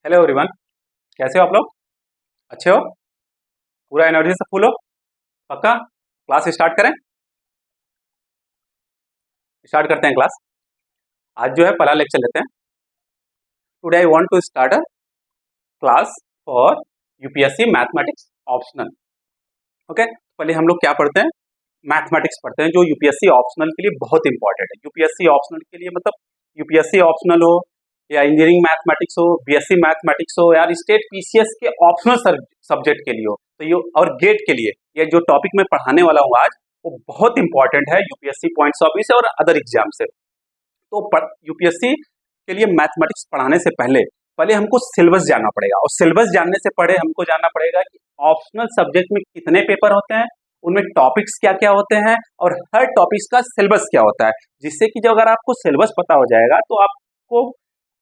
Hello everyone. कैसे हो आप लोग? अच्छे हो? पूरा एनर्जी से फुल हो? पक्का? क्लास स्टार्ट करें? स्टार्ट करते हैं क्लास। आज जो है पहला लेक्चर लेते हैं। Today I want to start a class for UPSC mathematics optional. Okay, पहले हम लोग क्या पढ़ते हैं? मैथमेटिक्स पढ़ते हैं, जो यूपीएससी ऑप्शनल के लिए बहुत इंपॉर्टेंट है। यूपीएससी ऑप्शनल के लिए मतलब यूपीएससी ऑप्शनल हो या इंजीनियरिंग मैथमेटिक्स हो, बीएससी मैथमेटिक्स हो, या स्टेट पीसीएस के ऑप्शनल सब्जेक्ट के लिए हो, तो ये और गेट के लिए ये जो टॉपिक मैं पढ़ाने वाला हूँ आज वो बहुत इंपॉर्टेंट है यूपीएससी पॉइंट्स ऑफ व्यू से और अदर एग्जाम से। तो यूपीएससी के लिए मैथमेटिक्स पढ़ाने से पहले पहले हमको सिलेबस जानना पड़ेगा, और सिलेबस जानने से पहले हमको जानना पड़ेगा कि ऑप्शनल सब्जेक्ट में कितने पेपर होते हैं, उनमें टॉपिक्स क्या क्या होते हैं, और हर टॉपिक्स का सिलेबस क्या होता है। जिससे कि जो अगर आपको सिलेबस पता हो जाएगा तो आपको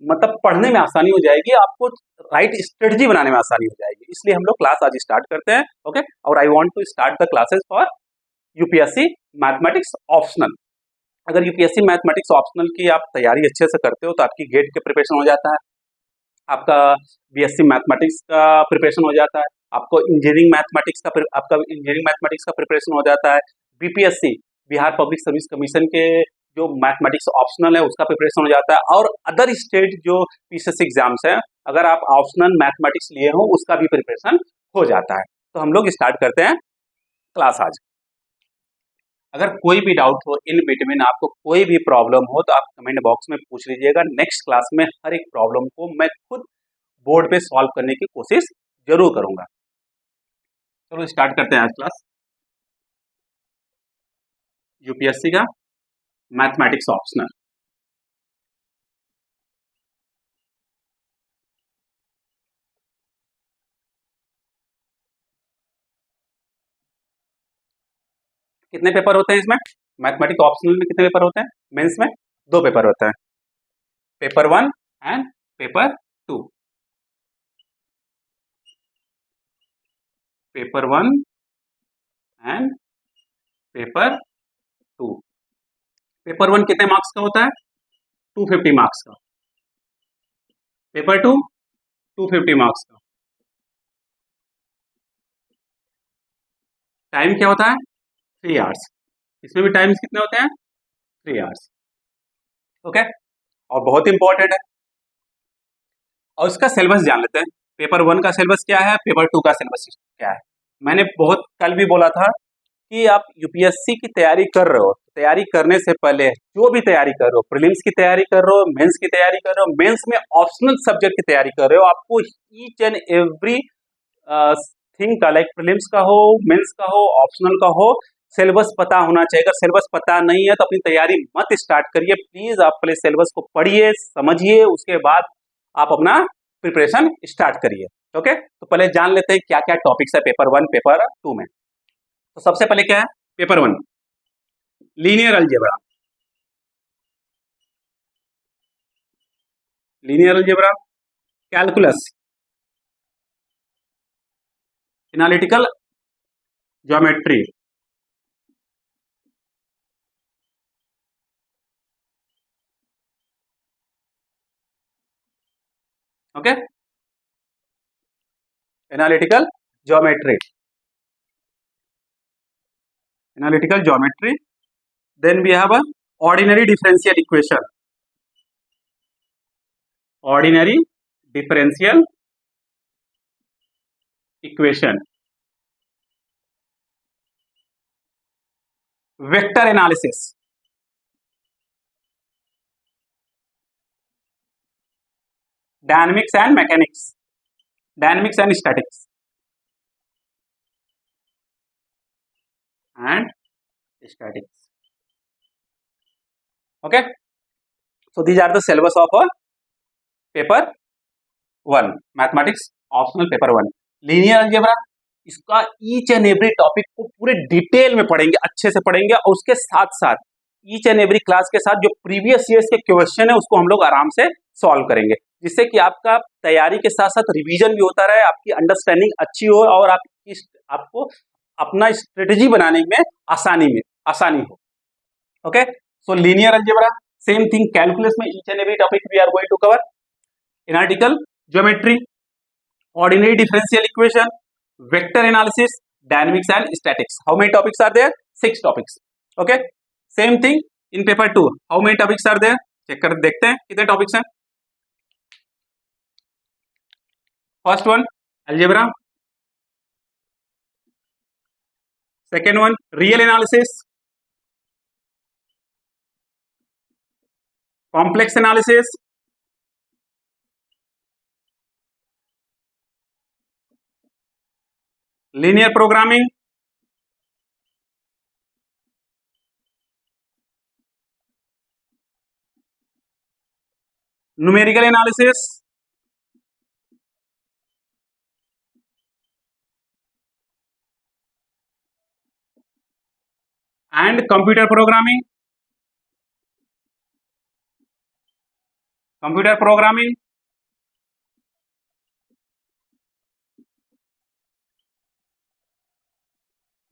मतलब पढ़ने में आसानी हो जाएगी, आपको राइट स्ट्रेटजी बनाने में आसानी हो जाएगी। इसलिए हम लोग क्लास आज स्टार्ट करते हैं। ओके, और I want to start the classes for UPSC mathematics optional. अगर यूपीएससी मैथमेटिक्स ऑप्शनल की आप तैयारी अच्छे से करते हो तो आपकी गेट के प्रिपरेशन हो जाता है, आपका बीएससी मैथमेटिक्स का प्रिपरेशन हो जाता है, आपको इंजीनियरिंग मैथमेटिक्स का आपका इंजीनियरिंग मैथमेटिक्स का प्रिपरेशन हो जाता है, BPSC Bihar public service commission के जो मैथमेटिक्स ऑप्शनल है उसका प्रिपरेशन हो जाता है, और अदर स्टेट जो पीसीएस एग्जाम्स हैं अगर आप ऑप्शनल मैथमेटिक्स लिए हो उसका भी प्रिपरेशन हो जाता है। तो हम लोग स्टार्ट करते हैं क्लास आज। अगर कोई भी डाउट हो इन बिटवीन, आपको कोई भी प्रॉब्लम हो तो आप कमेंट बॉक्स में पूछ लीजिएगा। नेक्स्ट क्लास में हर एक प्रॉब्लम को मैं खुद बोर्ड पे सॉल्व करने की कोशिश जरूर करूंगा। चलो स्टार्ट करते हैं आज क्लास यूपीएससी का मैथमेटिक्स ऑप्शनल। कितने पेपर होते हैं इसमें? मैथमेटिक्स ऑप्शनल में कितने पेपर होते हैं? मेंस में 2 पेपर होते हैं, paper 1 and paper 2। Paper 1 and paper 2। Paper 1 कितने मार्क्स का होता है? 250 मार्क्स का। पेपर 2 250 मार्क्स का। टाइम क्या होता है? 3 आवर्स। इसमें भी टाइम्स कितने होते हैं? 3 आवर्स। ओके, और बहुत इंपॉर्टेंट है। और इसका सिलेबस जान लेते हैं। पेपर 1 का सिलेबस क्या है, पेपर 2 का सिलेबस क्या है। मैंने बहुत कल भी बोला था कि आप यूपीएससी की तैयारी कर रहे हो, तैयारी करने से पहले जो भी तैयारी कर रहे हो, प्रीलिम्स की तैयारी कर रहे हो, मेंस की तैयारी कर रहे हो, मेंस में ऑप्शनल सब्जेक्ट की तैयारी कर रहे हो, आपको ईच एंड एवरी थिंग का, लाइक प्रीलिम्स का हो, मेंस का हो, ऑप्शनल का हो, सिलेबस पता होना चाहिए। अगर सिलेबस पता नहीं है तो अपनी तैयारी मत स्टार्ट करिए। प्लीज आप पहले सिलेबस को पढ़िए, समझिए, उसके बाद आप अपना प्रिपरेशन स्टार्ट करिए। ओके, तो पहले जान लेते हैं क्या क्या टॉपिक्स है पेपर 1 पेपर 2 में। तो सबसे पहले क्या है? Paper 1 linear algebra. Linear algebra, calculus, analytical geometry, okay, analytical geometry, analytical geometry. Then we have a ordinary differential equation, ordinary differential equation, vector analysis, dynamics and mechanics, dynamics and statics and statics. Okay, so these are the syllabus of a paper 1 mathematics optional paper 1 linear algebra. इसका each and every topic को पूरे detail में पढ़ेंगे, अच्छे से पढ़ेंगे, और उसके साथ साथ ईच एंड एवरी क्लास के साथ जो प्रीवियस ईयर्स के क्वेश्चन है उसको हम लोग आराम से सॉल्व करेंगे, जिससे कि आपका तैयारी के साथ साथ रिवीजन भी होता रहे, आपकी अंडरस्टैंडिंग अच्छी हो, और आपको अपना स्ट्रेटेजी बनाने में आसानी हो। Okay, so linear algebra, same thing calculus में each and every topic we are going to cover. Analytical geometry, ordinary differential equation, vector analysis, dynamics and statics. How many topics are there? 6 topics. Okay, same thing in paper 2. How many topics are there? check कर देखते हैं कितने topics हैं. First one algebra, second one real analysis, complex analysis, linear programming, numerical analysis, and computer programming.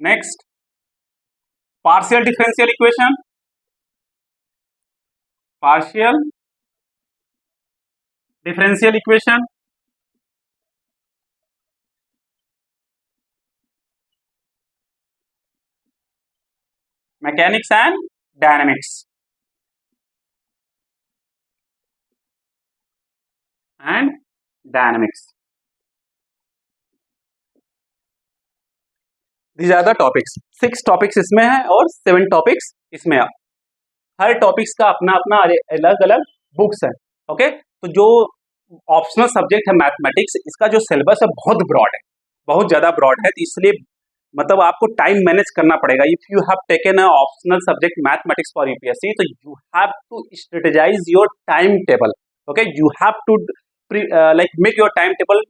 Next, partial differential equation, mechanics and dynamics, These are the topics. 6 topics इसमें है और 7 topics इसमें है. हर टॉपिक्स का अपना अपना अलग अलग बुक्स है. ओके, तो जो ऑप्शनल सब्जेक्ट है मैथमेटिक्स, इसका जो सिलेबस है बहुत ब्रॉड है, बहुत ज़्यादा ब्रॉड है. तो इसलिए मतलब आपको टाइम मैनेज करना पड़ेगा. If you have taken a optional subject mathematics for UPSC, तो you have to strategise your time table. Okay, you have to like make your time table,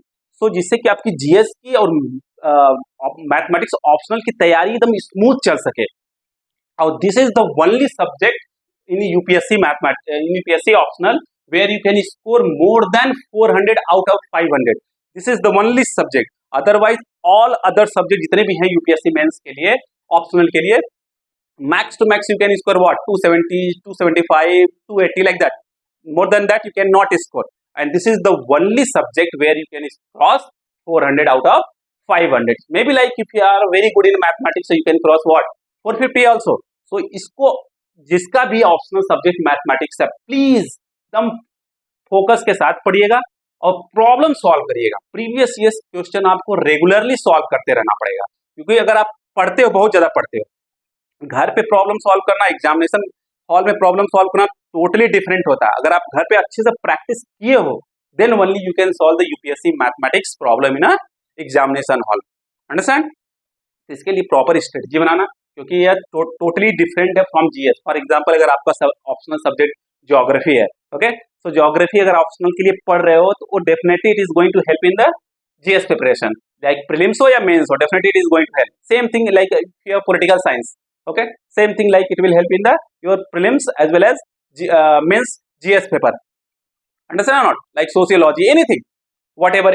so जिससे कि आपकी जीएस की और मैथमेटिक्स ऑप्शनल की तैयारी एकदम स्मूथ चल सके. और this is the only subject in UPSC in UPSC optional where you can score more than 400 out of 500. This is the only subject. Otherwise all other subject जितने भी हैं यूपीएससी मेंस के लिए, ऑप्शनल के लिए, max to max you can score what, 270, 275, 280, like that. More than that you cannot score. And this is the only subject where you can cross 400 out of 500. Maybe like if you are very good in mathematics, so you can cross what, 450 also. So इसको जिसका भी optional subject mathematics है, please एकदम focus के साथ पढ़िएगा और problem solve करिएगा. प्रीवियस ईयर्स क्वेश्चन आपको रेगुलरली सॉल्व करते रहना पड़ेगा, क्योंकि अगर आप पढ़ते हो, बहुत ज्यादा पढ़ते हो, घर पे प्रॉब्लम सॉल्व करना, एग्जामिनेशन हॉल में प्रॉब्लम सॉल्व करना टोटली डिफरेंट होता है. अगर आप घर पे अच्छे से प्रैक्टिस किए हो, then only you can solve the UPSC mathematics problem in a examination hall. Understand? इसके लिए प्रॉपर स्ट्रेटजी बनाना, क्योंकि यह टोटली डिफरेंट है फ्रॉम जीएस. फॉर एग्जाम्पल, अगर आपका ऑप्शनल सब्जेक्ट ज्योग्राफी है, ओके, तो ज्योग्राफी अगर ऑप्शनल के लिए पढ़ रहे हो, तो वो definitely it is going to help in the GS preparation, like prelims हो या मेंस हो, definitely it is going to help. Same thing like if you have political science, okay, same thing like it will help in the your prelims as well as mains GS paper. Understand or not? Like sociology, anything, whatever,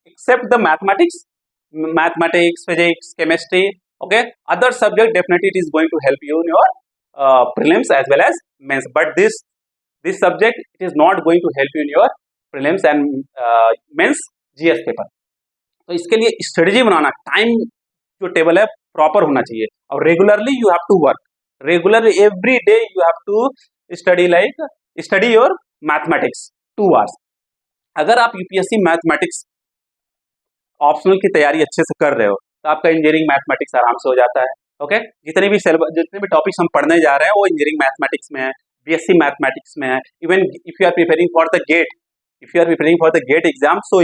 except the mathematics, physics, chemistry, okay, other subject definitely it is going to help you in your prelims as well as mains. But this subject it is not going to help you in your prelims and mains GS paper. तो इसके लिए strategy बनाना, time जो table है proper होना चाहिए, और regularly you have to work, regular every day you have to study your mathematics 2 hours. अगर आप यूपीएससी मैथमेटिक्स ऑप्शनल की तैयारी अच्छे से कर रहे हो, तो आपका इंजीनियरिंग मैथमेटिक्स आराम से हो जाता है. ओके, जितने भी टॉपिक्स हम पढ़ने जा रहे हैं वो इंजीनियरिंग मैथमेटिक्स में है, बीएससी मैथमेटिक्स में है. Even if you are preparing for the GATE exam, so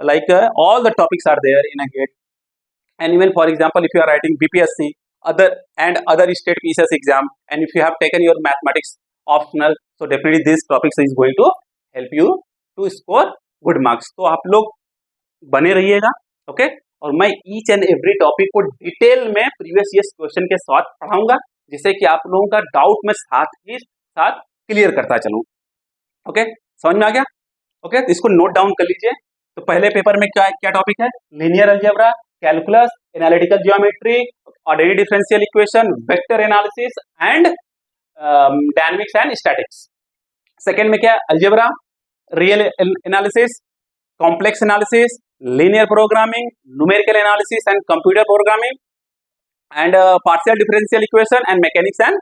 like all the topics are there in a GATE. And even for example, if you are writing BPSC other state PCS exam, and if you have taken your mathematics optional, so definitely this topics is going to help you to score good marks. तो आप लोग बने रहिएगा, okay, और मैं each and every topic को detail में previous years question के साथ पढ़ाऊंगा, जिससे कि आप लोगों का डाउट मैं साथ ही साथ क्लियर करता चलूं. ओके, समझ में आ गया? ओके, तो इसको नोट डाउन कर लीजिए. तो पहले पेपर में क्या टॉपिक है? Linear algebra, calculus, analytical geometry, ordinary differential equation, vector analysis and dynamics and statics. Second में क्या? Algebra, real analysis, complex analysis, linear programming, numerical analysis and computer programming, and partial differential equation and mechanics and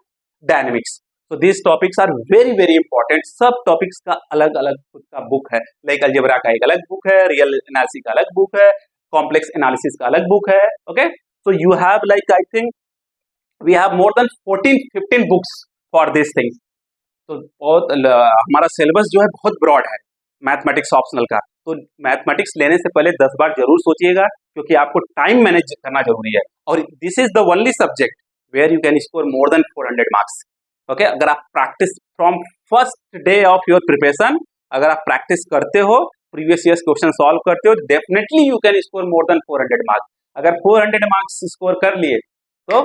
dynamics. So these topics are very very important. सब topics का अलग अलग खुद का book है, like algebra का एक अलग बुक है, real analysis का अलग बुक है, complex analysis का अलग बुक है. Okay, so you have like I think we have more than 14-15 books for these things. तो बहुत हमारा सिलेबस जो है बहुत ब्रॉड है मैथमेटिक्स ऑप्शनल का. तो मैथमेटिक्स लेने से पहले 10 बार जरूर सोचिएगा, क्योंकि आपको टाइम मैनेज करना जरूरी है. और this is the only subject where you can score more than 400 marks. Okay, अगर आप practice from first day of your preparation, अगर आप प्रैक्टिस करते हो, प्रीवियस ईयर्स क्वेश्चन सॉल्व करते हो, definitely you can score more than 400 marks. अगर 400 marks score कर लिए तो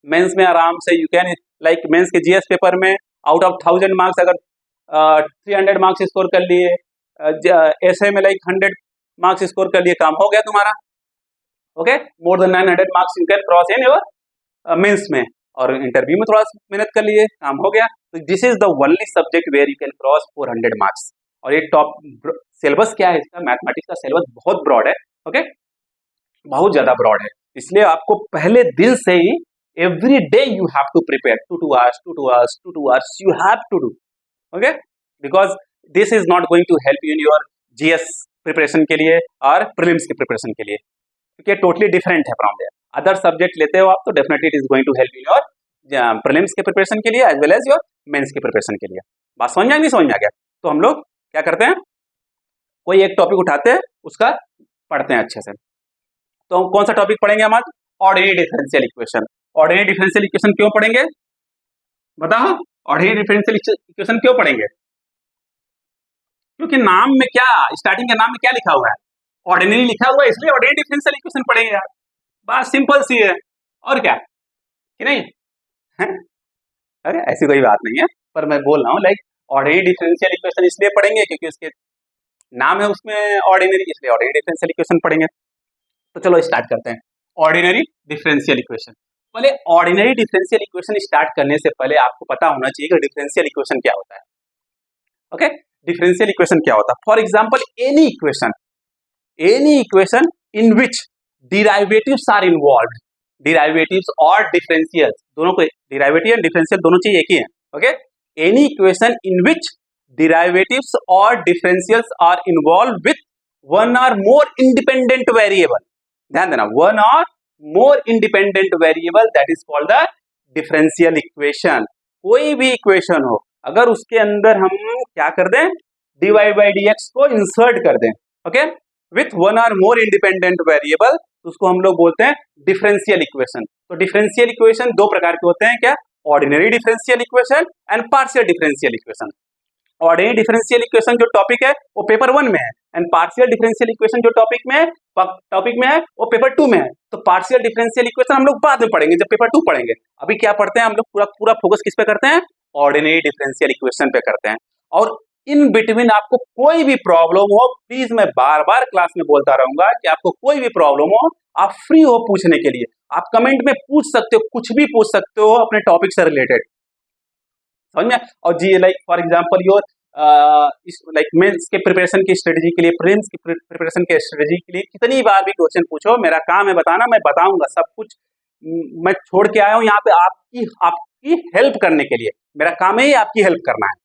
मेंस में आराम से यू कैन, लाइक मेंस के जीएस पेपर में आउट ऑफ 1000 मार्क्स अगर 300 मार्क्स स्कोर कर लिए, ऐसे में लाइक 100 मार्क्स स्कोर कर लिए, काम हो गया तुम्हारा. Okay, more than 900 marks you can cross in your mains में, और इंटरव्यू में थोड़ा मेहनत कर लिए, काम हो गया. तो this is the only subject where you can cross 400 marks. और ये टॉप सिलेबस क्या है इसका, मैथमेटिक्स का सिलेबस बहुत ब्रॉड है. ओके, बहुत ज्यादा ब्रॉड है, इसलिए आपको पहले दिन से ही every day you have to prepare 2 hours you have to do. Okay, because this is not going to help you in your GS preparation के लिए और prelims के preparation के लिए, क्योंकि totally different है from there. अदर सब्जेक्ट लेते हो आप तो definitely it is going to help in your prelims के प्रिपरेशन के लिए as well as your mains के प्रिपरेशन के लिए. बात समझ में नहीं समझ में आ गया? तो हम लोग क्या करते हैं, कोई एक टॉपिक उठाते हैं, उसका पढ़ते हैं अच्छे से. तो हम कौन सा टॉपिक पढ़ेंगे हम आज? Ordinary differential equation. Ordinary differential equation क्यों पढ़ेंगे बताओ? ऑर्डिनरी डिफरेंशियल इक्वेशन क्यों पढ़ेंगे? क्योंकि नाम में क्या, स्टार्टिंग के नाम में क्या लिखा हुआ है? ऑर्डिनरी लिखा हुआ है, इसलिए ऑर्डिनरी डिफरेंशियल इक्वेशन पढ़ेंगे यार. बात सिंपल सी है, और क्या कि नहीं है? अरे ऐसी कोई बात नहीं है, पर मैं बोल रहा हूँ लाइक ऑर्डिनरी डिफरेंशियल इक्वेशन इसलिए पढ़ेंगे क्योंकि उसके नाम है उसमें ऑर्डिनरी, इसलिए ऑर्डिनरी डिफरेंशियल इक्वेशन पढ़ेंगे. तो चलो स्टार्ट करते हैं ऑर्डिनरी डिफरेंशियल इक्वेशन. पहले ऑर्डिनरी डिफरेंशियल इक्वेशन स्टार्ट करने से पहले आपको पता होना चाहिए कि डिफरेंशियल इक्वेशन क्या होता है. ओके, डिफरेंशियल इक्वेशन क्या होता है? For example any equation in which derivatives are involved. Derivatives और डिफरेंशियल दोनों को, डिराइवेटिव एंड डिफरेंशियल दोनों चीज एक ही है. ओके, any equation in which derivatives और differentials are involve with one और मोर इंडिपेंडेंट वेरिएबल. ध्यान देना, वन और more independent variable, that is called the differential equation. कोई भी इक्वेशन हो, अगर उसके अंदर हम क्या कर दें, dy बाई dx को इंसर्ट कर दें, ओके, विथ वन और मोर इंडिपेंडेंट वेरिएबल, उसको हम लोग बोलते हैं डिफरेंशियल इक्वेशन. तो डिफरेंशियल इक्वेशन दो प्रकार के होते हैं, क्या? Ordinary differential equation and partial differential equation. Ordinary differential equation जो टॉपिक है वो पेपर 1 में है, एंड पार्शियल डिफरेंशियल इक्वेशन जो टॉपिक में है वो पेपर 2 में है. तो पार्शियल डिफरेंशियल इक्वेशन हम लोग बाद में पढ़ेंगे जब पेपर 2 पढ़ेंगे. अभी क्या पढ़ते हैं हम लोग, पूरा फोकस किस पे करते हैं? ऑर्डिनरी डिफरेंशियल इक्वेशन पे करते हैं. और इन बिटवीन आपको कोई भी प्रॉब्लम हो, प्लीज मैं बार बार क्लास में बोलता रहूंगा कि आपको कोई भी प्रॉब्लम हो, आप फ्री हो पूछने के लिए. आप कमेंट में पूछ सकते हो, कुछ भी पूछ सकते हो अपने टॉपिक से रिलेटेड, समझ में? और जी like for example your like mains के प्रिपरेशन की स्ट्रेटजी के लिए, प्रीलिम्स की प्रिपरेशन के स्ट्रेटजी के लिए कितनी बार भी क्वेश्चन पूछो, मेरा काम है बताना, मैं बताऊंगा सब कुछ. मैं छोड़ के आया हूं यहाँ पे आपकी हेल्प करने के लिए. मेरा काम है आपकी हेल्प करना है.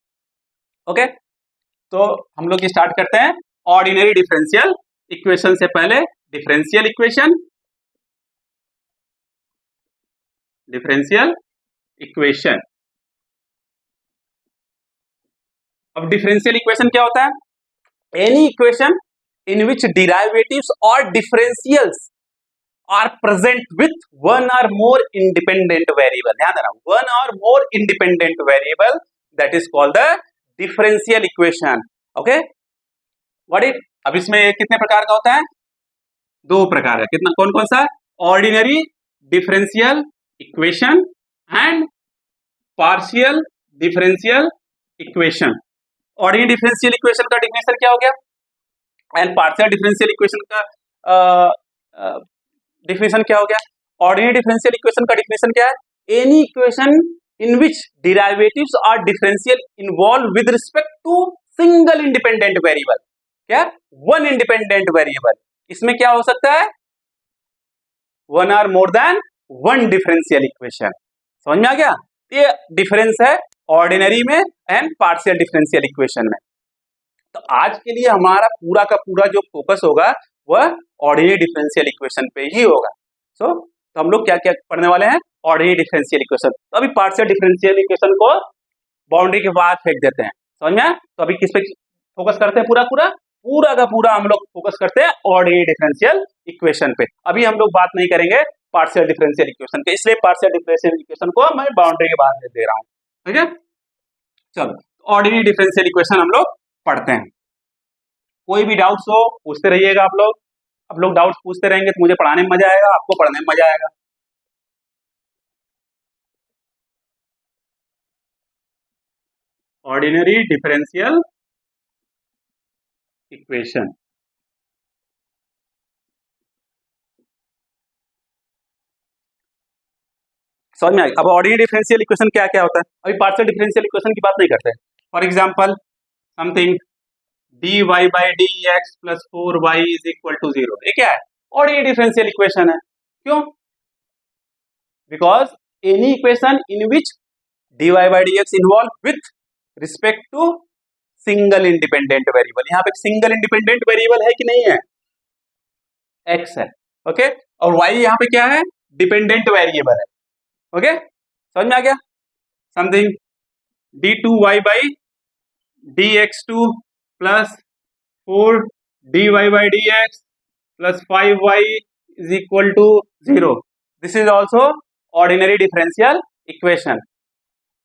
ओके, तो हम लोग स्टार्ट करते हैं ऑर्डिनरी डिफरेंशियल इक्वेशन से पहले डिफरेंशियल इक्वेशन. अब डिफरेंशियल इक्वेशन क्या होता है? Any equation in which derivatives और differentials are present with one और मोर इंडिपेंडेंट वेरिएबल. ध्यान देना, वन और more independent variable, that is called the differential equation. Okay, what it? अब इसमें कितने प्रकार का होता है? 2 प्रकार है. कितना, कौन कौन सा? Ordinary differential equation and partial differential equation. Ordinary differential equation का डिफिनेशन क्या हो गया, एंड पार्शियल डिफरेंशियल इक्वेशन का डिफिनेशन क्या हो गया? ऑर्डिनरी डिफरेंशियल इक्वेशन का डिफिनेशन क्या है? Any equation in which derivatives are differential involved with respect to single independent variable. क्या, वन इंडिपेंडेंट वेरिएबल, इसमें क्या हो सकता है, one or more than one differential equation. समझ में आ गया, ये डिफरेंस है ऑर्डिनरी में एंड पार्शियल डिफरेंशियल इक्वेशन में। तो आज के लिए हमारा पूरा का पूरा जो फोकस होगा वह ऑर्डिनरी डिफरेंशियल इक्वेशन पे ही होगा। तो हम लोग क्या क्या पढ़ने वाले हैं, ऑर्डिनरी डिफरेंशियल इक्वेशन। तो अभी पार्शियल डिफरेंशियल इक्वेशन को बाउंड्री के बाद फेंक देते हैं, समझ में। तो अभी किस पे फोकस करते हैं, पूरा का पूरा हम लोग फोकस करते हैं ऑर्डिनरी डिफरेंशियल इक्वेशन पे। अभी हम लोग बात नहीं करेंगे पार्शियल डिफरेंशियल इक्वेशन पे, इसलिए पार्शियल डिफरेंशियल इक्वेशन को मैं बाउंड्री के बाद दे रहा हूँ, ठीक है। चलो ऑर्डिनरी डिफरेंशियल इक्वेशन हम लोग पढ़ते हैं। कोई भी डाउट्स हो पूछते रहिएगा आप लोग डाउट्स पूछते रहेंगे तो मुझे पढ़ाने में मजा आएगा, आपको पढ़ने में मजा आएगा। ऑर्डिनरी डिफरेंशियल इक्वेशन, समझ में आएगा। अब ऑर्डिनरी डिफरेंशियल इक्वेशन क्या क्या होता है, अभी पार्शियल डिफरेंशियल इक्वेशन की बात नहीं करते हैं। For example something dy by D x plus 4y is equal to 0, ये क्या है, ऑर्डिनरी डिफरेंशियल इक्वेशन है। क्यों, because any equation in which dy by D X involve with respect to single independent variable, यहाँ पे single independent variable है कि नहीं है, x है, ओके। और y यहाँ पे क्या है, डिपेंडेंट वेरिएबल है, ओके। समझ में आ गया, something d2y by D X two plus 4 dy by D x plus 5y is equal to 0, this is also ordinary differential equation,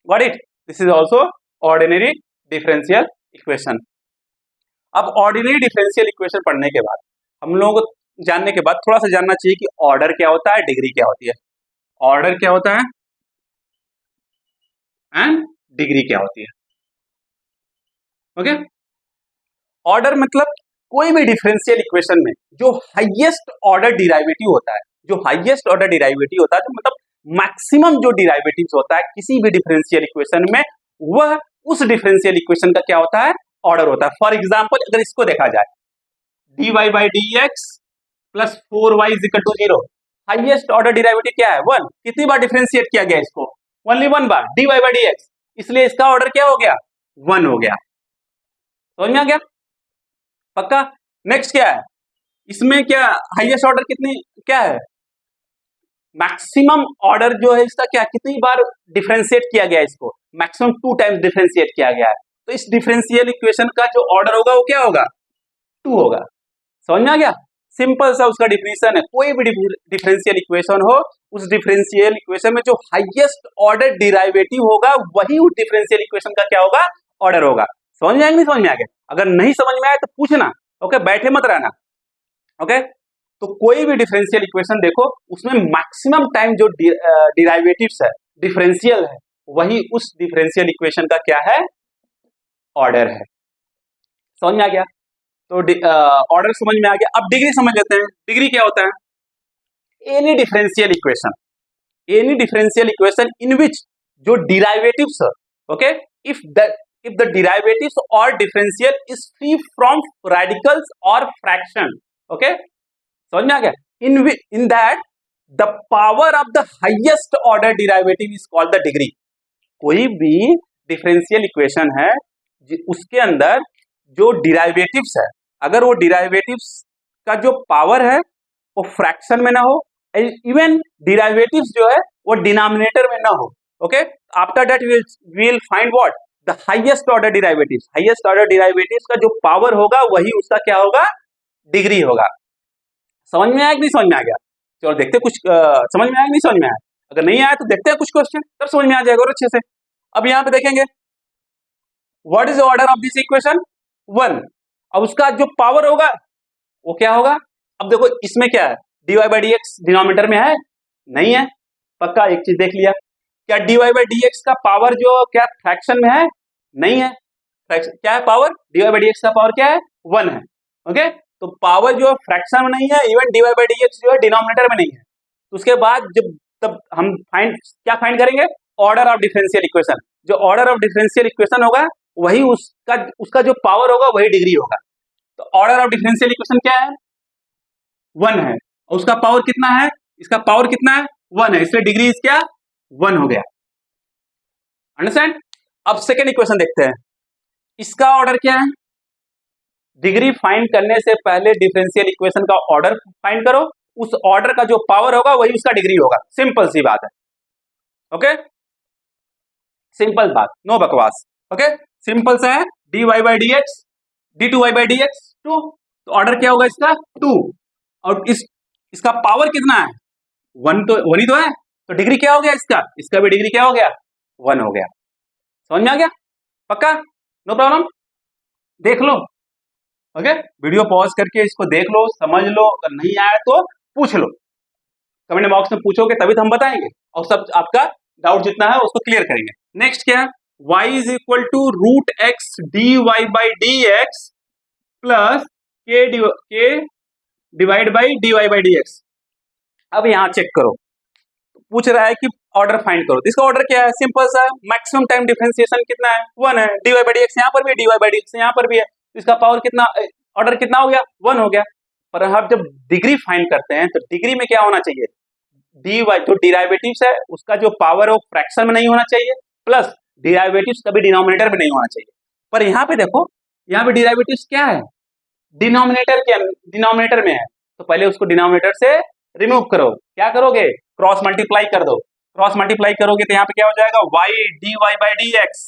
got it, this is also ordinary differential equation. अब ordinary differential equation पढ़ने के बाद हम लोग जानने के बाद थोड़ा सा जानना चाहिए कि ऑर्डर क्या होता है, डिग्री क्या होती है, ऑर्डर क्या होता है एंड डिग्री क्या होती है, ओके। ऑर्डर मतलब कोई भी डिफरेंशियल इक्वेशन में जो हाईएस्ट ऑर्डर डिराइवेटिव होता है, जो हाईएस्ट ऑर्डर डिराइवेटिव होता है, तो मतलब मैक्सिमम जो डिराइवेटिव्स होता है किसी भी डिफरेंशियल इक्वेशन में, वह उस डिफरेंशियल इक्वेशन का क्या होता है, ऑर्डर होता है। फॉर एग्जांपल अगर इसको देखा जाए, dy by D x plus 4y is equal to 0, highest order derivative क्या है, 1। कितनी बार डिफरेंशिएट किया गया इसको, ओनली 1 बार, dy बाई डी एक्स, इसलिए इसका ऑर्डर क्या हो गया, 1 हो गया। समझ में आ गया, पक्का। नेक्स्ट क्या है, इसमें क्या हाईएस्ट ऑर्डर कितनी क्या है, मैक्सिमम ऑर्डर जो है इसका क्या, कितनी बार डिफरेंशिएट किया गया, इसको मैक्सिमम 2 टाइम्स डिफरेंशिएट किया गया है, तो इस डिफरेंशियल इक्वेशन का जो ऑर्डर होगा वो क्या होगा, 2 होगा। समझ में आ गया, सिंपल सा उसका डिफिनीशन है। कोई भी डिफरेंशियल इक्वेशन हो, उस डिफरेंशियल इक्वेशन में जो हाईएस्ट ऑर्डर डिराइवेटिव होगा वही उस डिफरेंशियल इक्वेशन का क्या होगा, ऑर्डर होगा। समझ में आएगा, नहीं समझ में आ गया, अगर नहीं समझ में आए तो पूछना, ओके, बैठे मत रहना, ओके। तो कोई भी डिफरेंशियल इक्वेशन देखो, उसमें मैक्सिमम टाइम जो डिराइवेटिव्स है, डिफरेंशियल है, वही उस डिफरेंशियल इक्वेशन का क्या है, ऑर्डर है। समझ में आ गया, तो ऑर्डर समझ में आ गया। अब डिग्री समझ लेते हैं, डिग्री क्या होता है, एनी डिफरेंशियल इक्वेशन इन विच जो डिराइवेटिव्स, ओके, इफ द डिराइवेटिव्स और differential is free from radicals और फ्रैक्शन, ओके। समझ में आ गया, in that the power of the highest order derivative is called the degree. कोई भी डिफरेंशियल इक्वेशन है उसके अंदर जो डिराइवेटिव्स है, अगर वो डिराइवेटिव्स का जो पावर है वो फ्रैक्शन में ना हो, इवन डिराइवेटिव्स जो है वो डिनोमिनेटर में ना हो, okay. After that we will find what, the highest order derivatives. Highest order derivatives का जो पावर होगा वही उसका क्या होगा, डिग्री होगा। समझ में आया कि नहीं समझ में आ गया, चलो देखते कुछ समझ में आया कि नहीं समझ में आया, अगर नहीं आया तो देखते हैं कुछ क्वेश्चन, तब समझ में आ जाएगा और अच्छे से। अब यहाँ पे देखेंगे what is the order of this equation, 1। अब उसका जो पावर होगा वो क्या होगा, अब देखो इसमें क्या है, dy by D x denominator में है, नहीं है, पक्का। एक चीज देख लिया, क्या dy बाई डी एक्स का पावर जो क्या फ्रैक्शन में है, नहीं है, क्या है power, dy by D x का पावर क्या है, 1 है, ओके। तो पावर जो फ्रैक्शन में नहीं है, even dy by D x जो है डिनोमिनेटर में नहीं है, तो उसके बाद जब तब हम क्या फाइंड करेंगे, ऑर्डर ऑफ डिफरेंशियल इक्वेशन। जो ऑर्डर ऑफ डिफरेंशियल इक्वेशन होगा वही उसका जो पावर होगा वही डिग्री होगा। तो ऑर्डर ऑफ डिफरेंशियल इक्वेशन क्या है? 1 है, और उसका पावर कितना है? इसका पावर कितना है? 1 है, इसलिए डिग्री इज क्या? 1 हो गया। अंडरस्टैंड? अब सेकेंड इक्वेशन देखते हैं, इसका ऑर्डर क्या है? डिग्री फाइंड करने से पहले डिफरेंशियल इक्वेशन का ऑर्डर फाइंड करो, उस ऑर्डर का जो पावर होगा वही उसका डिग्री होगा। सिंपल सी बात है। ओके, सिंपल बात, नो बकवास। ओके, सिंपल सा है, dy by D x d2y by D x 2, तो ऑर्डर क्या होगा इसका? 2, और इसका पावर कितना है? 1 तो 1 ही तो है, तो डिग्री क्या हो गया इसका? इसका भी डिग्री क्या हो गया? 1 हो गया। समझ में आ गया? पक्का? No problem? देख लो। ओके, वीडियो पॉज करके इसको देख लो, समझ लो, अगर नहीं आया तो पूछ लो, कमेंट बॉक्स में पूछोगे तभी तो हम बताएंगे, और सब आपका डाउट जितना है उसको क्लियर करेंगे। नेक्स्ट क्या है? y is equal to root x D Y by D x plus k divide by d Y by D x. अब यहाँ चेक करो, पूछ रहा है कि ऑर्डर फाइंड करो, इसका ऑर्डर क्या है? सिंपल सा, मैक्सिमम टाइम डिफरेंशिएशन कितना है? 1 है, D Y by D X यहाँ पर भी है, D Y by D X यहाँ पर भी है, इसका पावर कितना, ऑर्डर कितना हो गया? 1 हो गया। पर हम जब डिग्री फाइंड करते हैं तो डिग्री में क्या होना चाहिए? डी वाई जो डिराइवेटिव्स है उसका जो पावर है वो फ्रैक्शन में नहीं होना चाहिए, प्लस डिराइवेटिव्स कभी डिनोमिनेटर में नहीं होना चाहिए। पर यहाँ पे देखो, यहाँ पे डिराइवेटिव्स क्या है? डिनोमिनेटर में है, तो पहले उसको डिनोमिनेटर से रिमूव करो। क्या करोगे? क्रॉस मल्टीप्लाई कर दो। क्रॉस मल्टीप्लाई करोगे तो यहाँ पे क्या हो जाएगा? y D Y by D X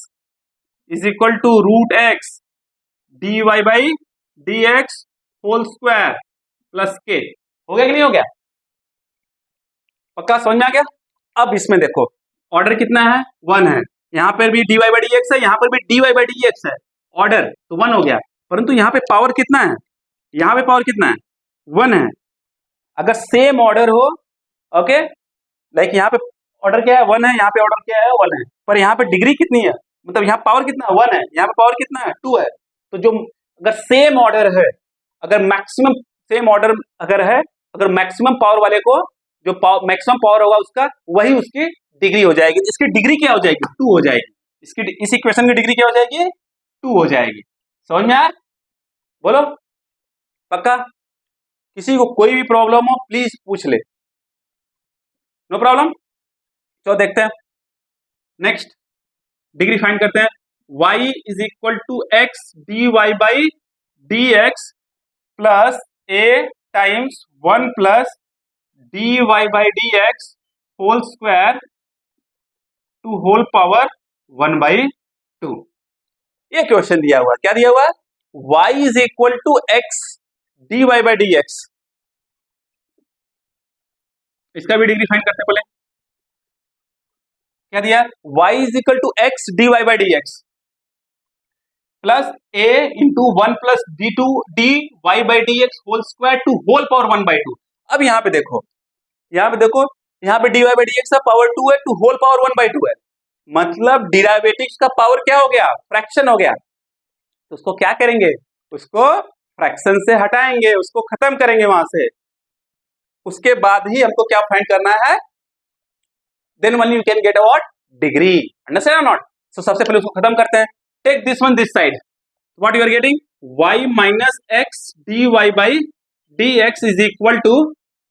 is equal to root x D Y by D X whole square plus K. हो गया कि नहीं हो गया? पक्का समझ में आ गया? अब इसमें देखो, ऑर्डर कितना है? 1 है, यहाँ पर भी D Y by D X है, यहाँ पर भी D Y by D X है, ऑर्डर तो 1 हो गया। परंतु यहाँ पे पावर कितना है? यहाँ पे पावर कितना है? 1 है। अगर सेम ऑर्डर हो, ओके, लाइक यहाँ पे ऑर्डर क्या है? 1 है, यहाँ पे ऑर्डर क्या है? 1 है, पर यहाँ पे डिग्री कितनी है? मतलब यहाँ पावर कितना है? 1 है, यहाँ पे पावर कितना है? 2 है। तो जो अगर सेम ऑर्डर है, अगर मैक्सिमम सेम ऑर्डर अगर है, अगर मैक्सिमम पावर वाले को जो मैक्सिमम पावर होगा उसका वही उसकी डिग्री हो जाएगी। इसकी डिग्री क्या हो जाएगी? 2 हो जाएगी। इसकी इस इक्वेशन की डिग्री क्या हो जाएगी? 2 हो जाएगी। समझ में आया? बोलो पक्का? किसी को कोई भी प्रॉब्लम हो प्लीज पूछ ले, नो प्रॉब्लम। तो देखते हैं नेक्स्ट, डिग्री फाइंड करते हैं। y is equal to X D Y by D x plus a times 1 plus D Y by D X whole square to whole power 1/2। ये question दिया हुआ, क्या दिया हुआ? y is equal to X D Y by D X, इसका भी degree find करते हैं पहले। क्या दिया? y is equal to X D Y by D x plus a into 1 plus D Y by D X whole square to whole power 1/2। अब यहाँ पे देखो, यहाँ पे D Y by D x का पावर 2 है, टू होल पावर 1/2 है, मतलब डिराइवेटिव्स का पावर क्या हो गया? फ्रैक्शन हो गया। तो उसको क्या करेंगे? उसको फ्रैक्शन से हटाएंगे, उसको खत्म करेंगे वहां से, उसके बाद ही हमको क्या फाइंड करना है? Then only you can get a what? Degree. Understand और नॉट? सो सबसे पहले उसको खत्म करते हैं। Take this one this side, what you are getting? y minus X D Y by D X is equal to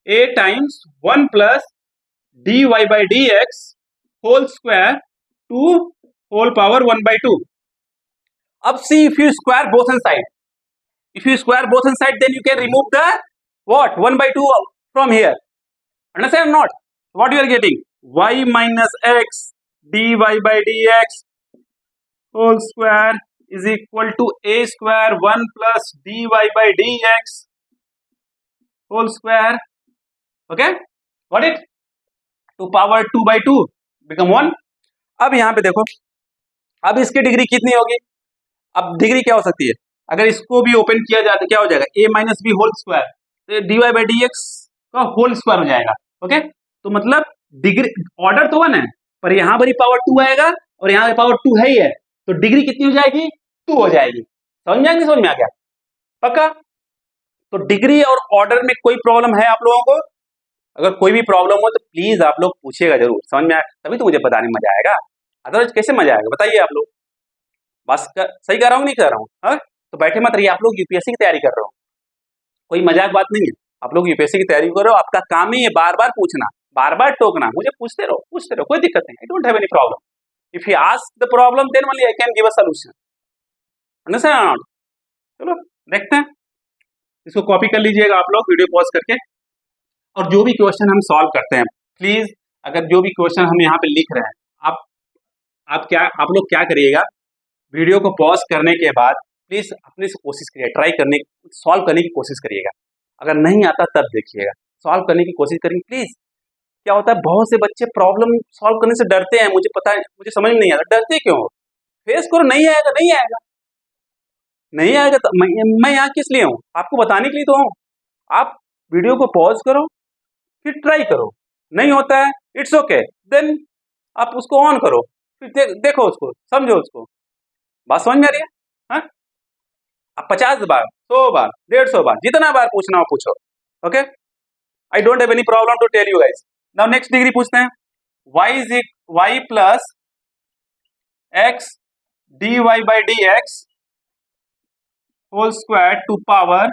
a times 1 plus D Y by D X whole square to whole power 1/2। अब see, if you square both inside, if you square both inside, then you can remove the what? 1/2 from here. Understand or not? What you are getting? Y minus x dy by dx whole square is equal to a square 1 plus dy by dx whole square. Okay? Got it? To power 2/2 become 1. अब यहाँ पे देखो, अब इसकी degree कितनी होगी? अब degree क्या हो सकती है? अगर इसको भी ओपन किया जाए तो क्या हो जाएगा? a minus b whole square, तो d Y by D x का होल स्क्वायर हो जाएगा। ओके, तो मतलब डिग्री ऑर्डर तो 1 है, पर यहाँ पर पावर 2 आएगा और यहाँ पे पावर 2 है ही है, तो डिग्री कितनी हो जाएगी? 2 हो जाएगी। समझ में आएंगे? समझ में आ गया? पक्का? तो डिग्री और ऑर्डर में कोई प्रॉब्लम है आप लोगों को? अगर कोई भी प्रॉब्लम हो तो प्लीज आप लोग पूछिएगा जरूर। समझ में आया तभी तो मुझे बताने में मजा आएगा, अदरवाइज कैसे मजा आएगा? बताइए आप लोग। बस सही कर रहा हूँ नहीं कर रहा हूँ? हाँ, तो बैठे मत रहिए, आप लोग यूपीएससी की तैयारी कर रहे हो, कोई मजाक बात नहीं है। आप लोग यूपीएससी की तैयारी कर रहे हो, आपका काम ही है बार बार पूछना, बार बार टोकना, मुझे पूछते रहो, कोई दिक्कत नहीं, I don't have any problem. If you ask the problem then only I can give a solution, understand? चलो देखते हैं, इसको कॉपी कर लीजिएगा आप लोग वीडियो पॉज करके, और जो भी क्वेश्चन हम सॉल्व करते हैं प्लीज, अगर जो भी क्वेश्चन हम यहाँ पे लिख रहे हैं, आप लोग क्या करिएगा, वीडियो को पॉज करने के बाद प्लीज अपने से कोशिश करिए, ट्राई करने, सॉल्व करने की कोशिश करिएगा। अगर नहीं आता तब देखिएगा, सॉल्व करने की कोशिश करेंगे प्लीज। क्या होता है, बहुत से बच्चे प्रॉब्लम सॉल्व करने से डरते हैं, मुझे पता है, मुझे समझ नहीं आता, डरते क्यों? फेस करो, नहीं आएगा तो मैं यहाँ किस लिए हूँ? आपको बताने के लिए तो हूँ। आप वीडियो को पॉज करो, फिर ट्राई करो, नहीं होता है इट्स ओके, देन आप उसको ऑन करो, फिर देखो उसको, समझो उसको, बात समझ में आ रही है? हाँ, अब 50 बार, 100 बार, 150 बार, जितना बार पूछना हो पूछो, okay? I don't have any problem to tell you guys. Now next degree पूछते हैं, y plus x dy by dx whole square to power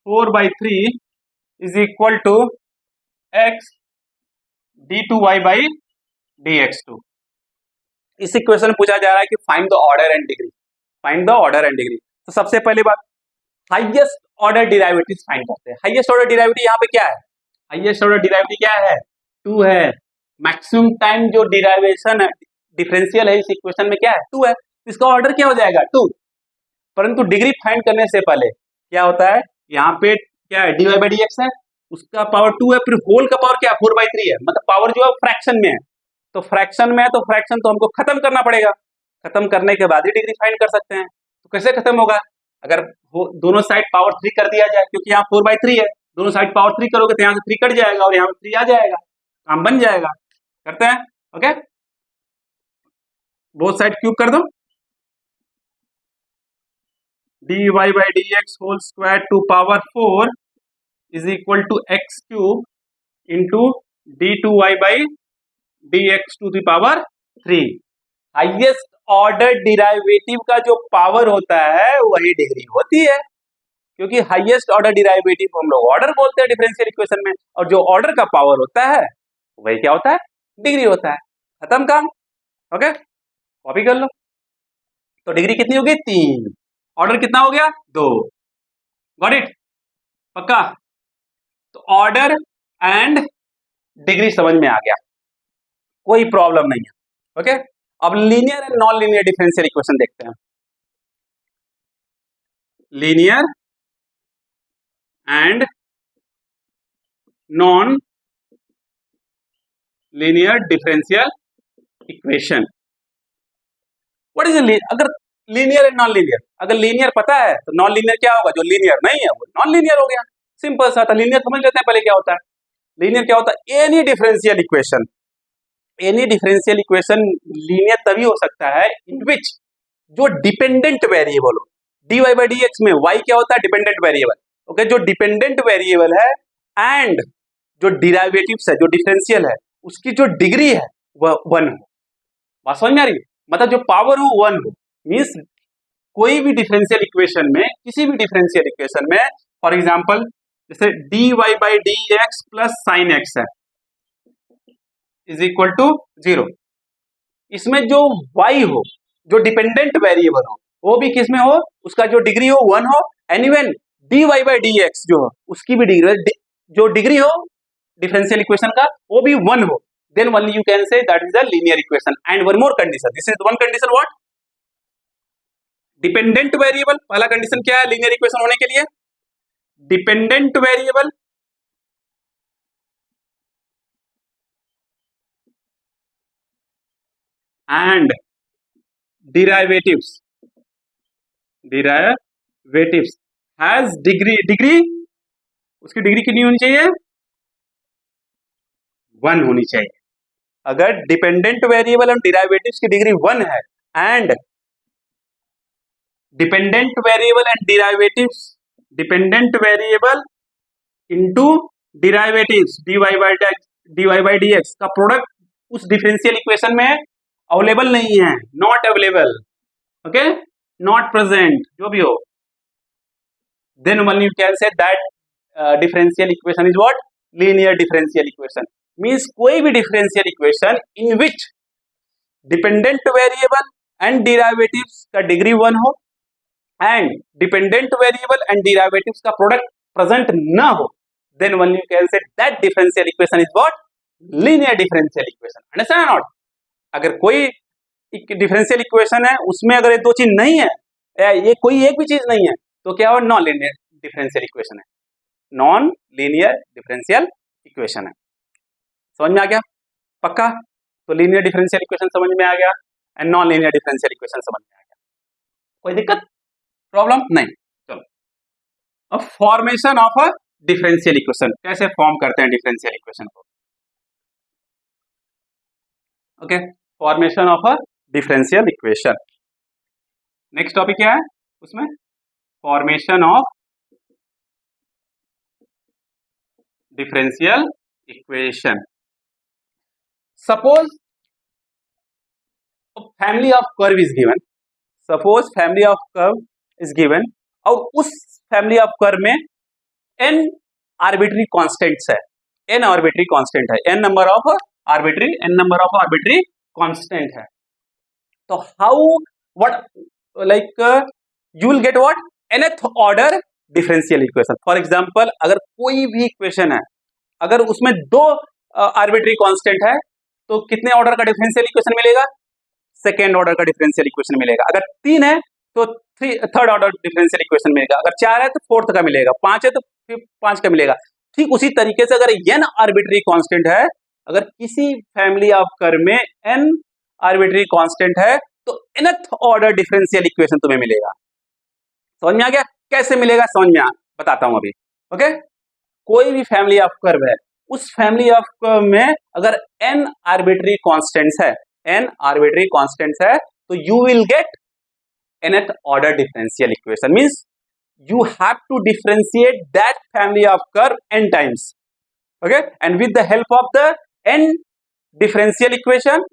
4/3 is equal to x d2y by dx2। इस इक्वेशन में पूछा जा रहा है कि find the order and degree, find the order and degree. तो सबसे पहली बात, हाईएस्ट ऑर्डर डिराइवेटिव फाइंड करते हैं। हाईएस्ट ऑर्डर डिराइवेटिव यहाँ पे क्या है? हाईएस्ट ऑर्डर डिराइवेटिव क्या है? 2 है। मैक्सिमम टाइम जो डिराइवेशन है, डिफरेंशियल है इस इक्वेशन में क्या है? 2 है। इसका ऑर्डर क्या हो जाएगा? 2। परंतु डिग्री फाइंड करने से पहले क्या होता है, यहाँ पे क्या है, dy by dx है, उसका पावर 2 है, फिर होल का पावर क्या है, 4/3 है, मतलब पावर जो है फ्रैक्शन में है। तो फ्रैक्शन में है तो फ्रैक्शन तो हमको खत्म करना पड़ेगा, खत्म करने के बाद ही डिग्री फाइंड कर सकते हैं। तो कैसे खत्म होगा? अगर दोनों साइड पावर 3 कर दिया जाए, क्योंकि यहाँ 4/3 है, दोनों साइड पावर 3 करोगे तो यहाँ से 3 कट जाएगा और यहाँ पे 3 आ जाएगा, काम बन जाएगा। करते हैं, ओके? बोथ साइड क्यूब कर दो, dy by dx whole square to power 4 is equal to x cube into d2y by dx to the power 3। Highest order derivative का जो पावर होता है वही डिग्री होती है, क्योंकि हाईएस्ट ऑर्डर डिराइवेटिव हम लोग ऑर्डर बोलते हैं डिफरेंशियल इक्वेशन में, और जो ऑर्डर का पावर होता है वही क्या होता है? डिग्री होता है। खत्म काम, ओके? कॉपी कर लो। तो डिग्री कितनी होगी? 3। ऑर्डर कितना हो गया? 2। Got it? पक्का? तो ऑर्डर एंड डिग्री समझ में आ गया, कोई प्रॉब्लम नहीं है, ओके? अब linear and non linear differential equation देखते हैं। Linear and non linear differential equation. What is अगर लीनियर एंड नॉन लीनियर, अगर लीनियर पता है तो नॉन लीनियर क्या होगा? जो लीनियर नहीं है वो नॉन लीनियर हो गया, सिंपल सा था। लीनियर समझ लेते हैं पहले क्या होता है। लीनियर क्या होता है? Any differential equation, any differential equation linear तभी हो सकता है इन विच जो डिपेंडेंट वेरिएबल हो। dy by dx में y क्या होता है? Dependent variable, okay? जो डिपेंडेंट वेरिएबल है एंड जो डिराइवेटिव्स है, जो डिफरेंशियल है, उसकी जो डिग्री है वह 1 हो। बात समझ में आ रही है? मतलब जो पावर हो 1 हो, मीन्स कोई भी डिफरेंशियल इक्वेशन में, किसी भी डिफरेंशियल इक्वेशन में, फॉर एग्जांपल जैसे dy by dx plus sign x है इज इक्वल टू 0, इसमें जो y हो, जो डिपेंडेंट वेरिएबल हो, वो भी किस में हो? उसका जो डिग्री हो 1 हो, and even dy by dx जो हो उसकी भी डिग्री, जो डिग्री हो डिफरेंशियल इक्वेशन का वो भी 1 हो, then only you can say that is a linear equation. And one more condition, this is one condition, what? Dependent variable. पहला कंडीशन क्या है लीनियर इक्वेशन होने के लिए? Dependent variable and derivatives has degree उसकी डिग्री कितनी होनी चाहिए? 1 होनी चाहिए। अगर डिपेंडेंट वेरिएबल और डिराइवेटिव्स की डिग्री 1 है and dependent variable into derivatives dy by dx का प्रोडक्ट उस डिफरेंशियल इक्वेशन में अवेलेबल नहीं है, not available, okay? not present, जो भी हो, then only you can say that differential equation is what? Linear differential equation. Means कोई भी differential equation in which dependent variable and derivatives का degree 1 हो and dependent variable and derivatives का product present ना हो, then only you can say that differential equation is what? Linear differential equation. Understand or not? अगर कोई differential equation है उसमें अगर ये दो चीज नहीं है, ये कोई एक भी चीज नहीं है, तो क्या हो? नॉन लीनियर डिफरेंशियल इक्वेशन है, नॉन लीनियर डिफरेंशियल इक्वेशन है। समझ में आ गया? पक्का? तो लीनियर डिफरेंशियल इक्वेशन समझ में आ गया and non linear differential equation समझ में आ गया। कोई दिक्कत, प्रॉब्लम नहीं? चलो, अब formation of a differential equation, कैसे फॉर्म करते हैं डिफरेंशियल इक्वेशन को? Okay, formation of a differential equation. Next topic क्या है उसमें? Formation of differential equation. Suppose family of curve is given, suppose family of curve is given और उस family of curve में n आर्बिट्री कांस्टेंट्स है, n arbitrary constant है, n number of arbitrary constant है। तो how what like you will get what? nth order differential equation. For example अगर कोई भी इक्वेशन है, अगर उसमें दो आर्बिट्री कांस्टेंट है तो कितने ऑर्डर का डिफरेंशियल इक्वेशन मिलेगा? सेकेंड ऑर्डर का डिफरेंशियल इक्वेशन मिलेगा। अगर 3 है तो थर्ड ऑर्डर डिफरेंशियल इक्वेशन मिलेगा, अगर 4 है तो फोर्थ का मिलेगा, 5 है तो फिर 5 का मिलेगा। ठीक उसी तरीके से अगर n आर्बिट्री कांस्टेंट है, अगर किसी फैमिली ऑफ कर्व में n आर्बिट्री कांस्टेंट है तो nth ऑर्डर डिफरेंशियल इक्वेशन तुम्हें मिलेगा। समझ में आ गया? कैसे मिलेगा समझ में बताता हूं अभी। ओके, कोई भी फैमिली ऑफ कर्व है, उस फैमिली ऑफ कर्व में अगर n आर्बिट्री कांस्टेंट्स है, n आर्बिट्री कांस्टेंट्स है, तो you will get nth order differential equation. Means you have to differentiate that family of curve n times, okay, and with the help of the n differential equation,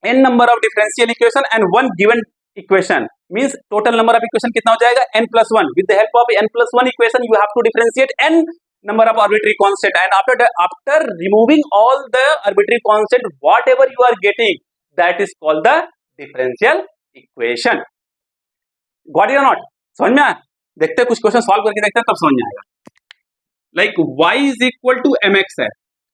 n number of differential equation and one given equation, means total number of equation कितना हो जाएगा? n plus 1. with the help of n plus 1 equation you have to differentiate n number of arbitrary constant, and after removing all the arbitrary constant, whatever you are getting, that is called the differential equation. got it or not? समझ में आया? देखते हैं, कुछ question solve करके देखते हैं, तब समझ में आएगा। Like y is equal to mx है,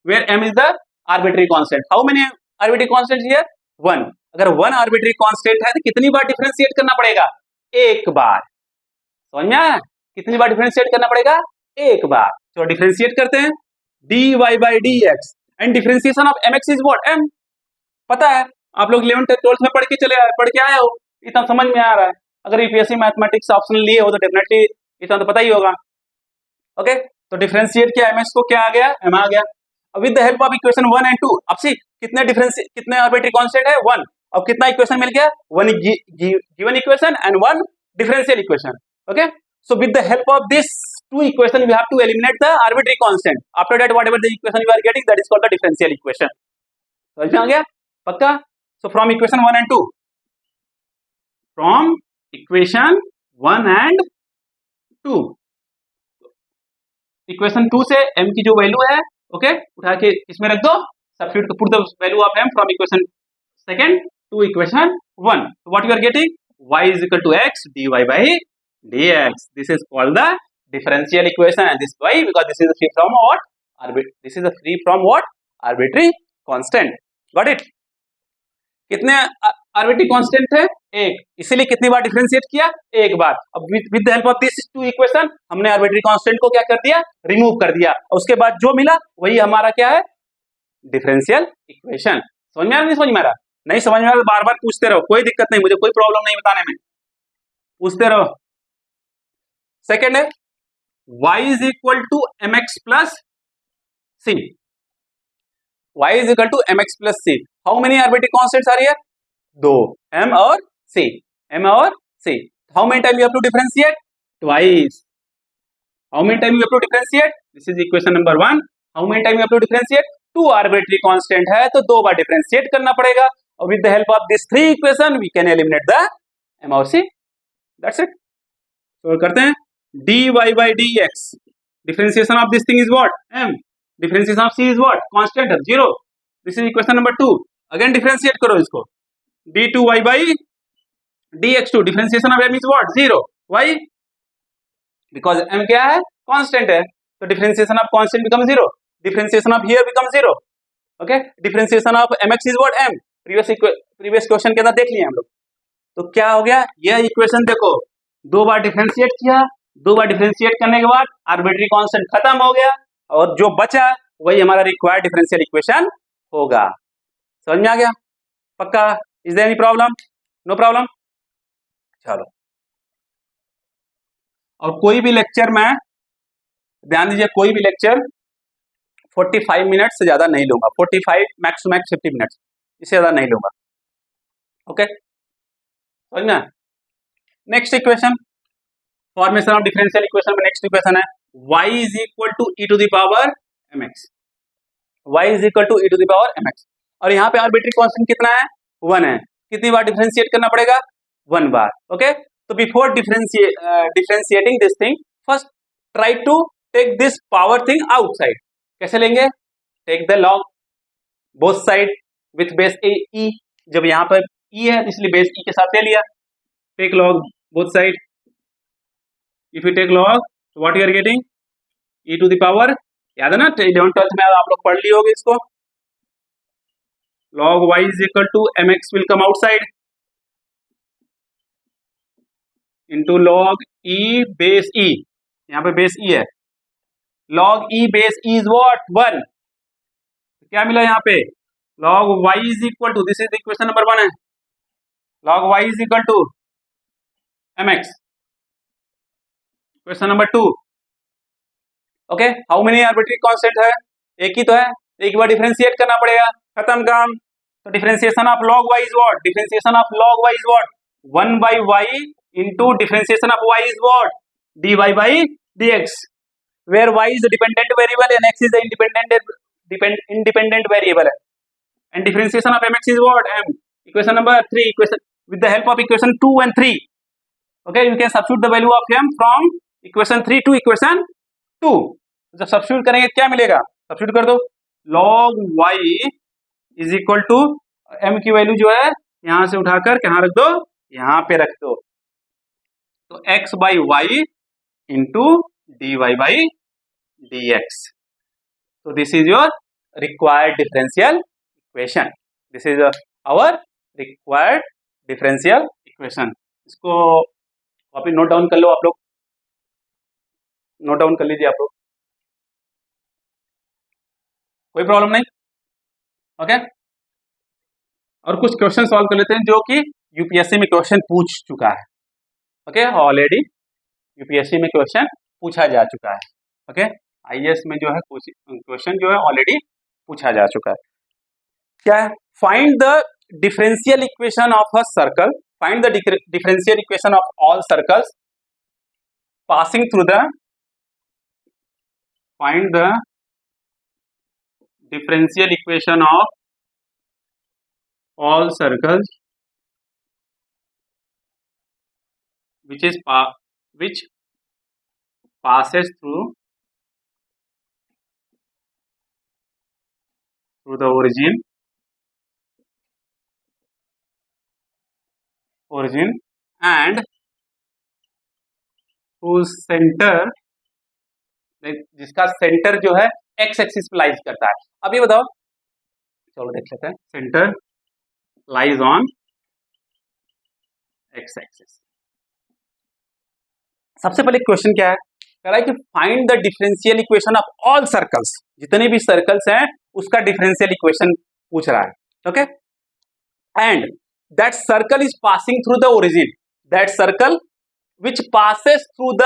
where m is the arbitrary constant. How many arbitrary constant here? 1। अगर 1 आर्बिट्री कांस्टेंट है तो कितनी बार डिफरेंशिएट करना पड़ेगा? एक बार। समझ में आया? कितनी बार डिफरेंशिएट करना पड़ेगा? एक बार। तो डिफरेंशिएट करते हैं, dy by dx and differentiation of mx is what? m। पता है, आप लोग 11th 12th में पढ़ के आए हो, इतना समझ में आ रहा है। अगर यूपीएससी मैथमेटिक्स ऑप्शनल लिए हो तो डेफिनेटली इतना तो पता ही होगा। ओके, तो डिफरेंशिएट किया, एमएक्स को क्या आ गया? एम आ गया। With the help of equation 1 and 2, अब सी कितने आर्बिट्री कांस्टेंट है? 1। अब कितना इक्वेशन मिल गया? 1 given equation and 1 differential equation. Okay, so with the help of this 2 equation we have to eliminate the arbitrary constant. After that whatever the equation you are getting, that is called the differential equation. समझ में आ गया? पक्का? So from equation 1 and 2, from equation 1 and 2, equation 2 से m की जो value है, okay, उठा के इसमें रख दो, substitute put the value of m from equation second to equation 1। so what you are getting? y is equal to x dy by dx. this is called the differential equation, and this why? because this is free from what? this is free from what? arbitrary constant. got it? कितने arbitrary constant थे? एक, इसीलिए कितनी बार differentiate किया? एक बार। अब with the help of this 2 equation हमने आर्बिट्री कांस्टेंट को क्या कर दिया? रिमूव कर दिया, और उसके बाद जो मिला वही हमारा क्या है? Differential equation. समझ में आ रहा? नहीं समझ में आ रहा? नहीं समझ में आ रहा? बार बार पूछते रहो, कोई दिक्कत नहीं, मुझे कोई प्रॉब्लम नहीं बताने में, पूछते रहो। सेकेंड है y is equal to mx plus c। y is equal to mx plus c. How many arbitrary constants are here? 2, m और c. m और c. How many time you have to differentiate? Twice. How many time you have to differentiate? This is equation number 1. How many time you have to differentiate? 2 arbitrary constant है तो 2 बार differentiate करना पड़ेगा, और with the help of this 3 equation we can eliminate the m और c. That's it. Solve करते हैं। dy by dx differentiation of this thing is what? m. differentiation of c is what? constant है 0. this is equation number 2. again differentiate करो इसको। d2y by dx2 differentiation of m is what? 0. why? because m क्या है? constant है, तो differentiation of constant become 0. differentiation of here become 0. okay, differentiation of mx is what? m. previous question के अंदर देख लिए हम लोग। तो क्या हो गया, यह इक्वेशन देखो, दो बार डिफरेंशिएट किया, दो बार डिफरेंशिएट करने के बाद आर्बिट्री कांस्टेंट खत्म हो गया, और जो बचा वही हमारा रिक्वायर्ड डिफरेंशियल इक्वेशन होगा। समझ में आ गया? पक्का? Is there any problem? No problem. चलो, और कोई भी लेक्चर में ध्यान दीजिए, कोई भी लेक्चर 45 मिनट से ज्यादा नहीं लूंगा। 45 मैक्स टू मैक्स 50 मिनट, इससे ज्यादा नहीं लूंगा। ओके, समझ में? Next equation, formation of differential equation में नेक्स्ट इक्वेशन है y is equal to e to the power mx। y is equal to e to the power mx, और यहाँ पे आर्बिट्री कांस्टेंट कितना है? 1 है। कितनी बार डिफरेंशिएट करना पड़ेगा? 1 बार। ओके, तो before differentiating this thing, first try to take this power thing outside. कैसे लेंगे? Take the log both side with base e। जब यहाँ पर e है इसलिए बेस e के साथ ले लिया। Take log both side. if you take log, so what you are getting? e to the power, याद है ना 11th 12th में आप लोग पढ़ ली होगी इसको। log y is equal to mx will come outside into log e base e, यहाँ पे base e है। log e base e is what? 1। क्या मिला यहाँ पे? log y is equal to, this is equation number 1 है, log y is equal to mx। Question number 2। Okay, how many arbitrary constant है? एक ही तो है, एक बार डिफरेंशिएट करना पड़ेगा, खत्म काम। तो differentiation of log y is what? Differentiation of log y is what? 1 by y into differentiation of y is what? dy by dx, where y is the dependent variable and x is the independent variable, and differentiation of mx is what? m। equation number 3, equation with the help of equation 2 and 3, okay, you can substitute the value of m from equation 3 to equation 2। जब substitute करेंगे क्या मिलेगा? Substitute कर दो, log y is equal to m की value जो है यहां से उठाकर कहां रख दो? यहां पे रख दो। तो x by y into dy by dx। तो this is your required differential equation. This is our required differential equation. इसको कॉपी नोट डाउन कर लो, आप लोग नोट डाउन कर लीजिए आप लोग, कोई प्रॉब्लम नहीं। ओके, और कुछ क्वेश्चन सॉल्व कर लेते हैं जो कि यूपीएससी में क्वेश्चन पूछ चुका है। ओके, ऑलरेडी यूपीएससी में क्वेश्चन पूछा जा चुका है। ओके, आईएएस में जो है क्वेश्चन जो है ऑलरेडी पूछा जा चुका है। क्या है? Find the differential equation of a circle, find the differential equation of all circles passing through the, find the differential equation of all circles which passes through the origin and whose center, जिसका centre जो है x axis पे lies करता है। अब ये बताओ, चलो देख लेते हैं। Centre lies on x axis. सबसे पहले क्वेश्चन क्या है? कह रहा है कि find the differential equation of all circles, जितने भी सर्कल्स हैं उसका डिफरेंशियल इक्वेशन पूछ रहा है। Okay, and that circle is passing through the origin, that circle which passes through the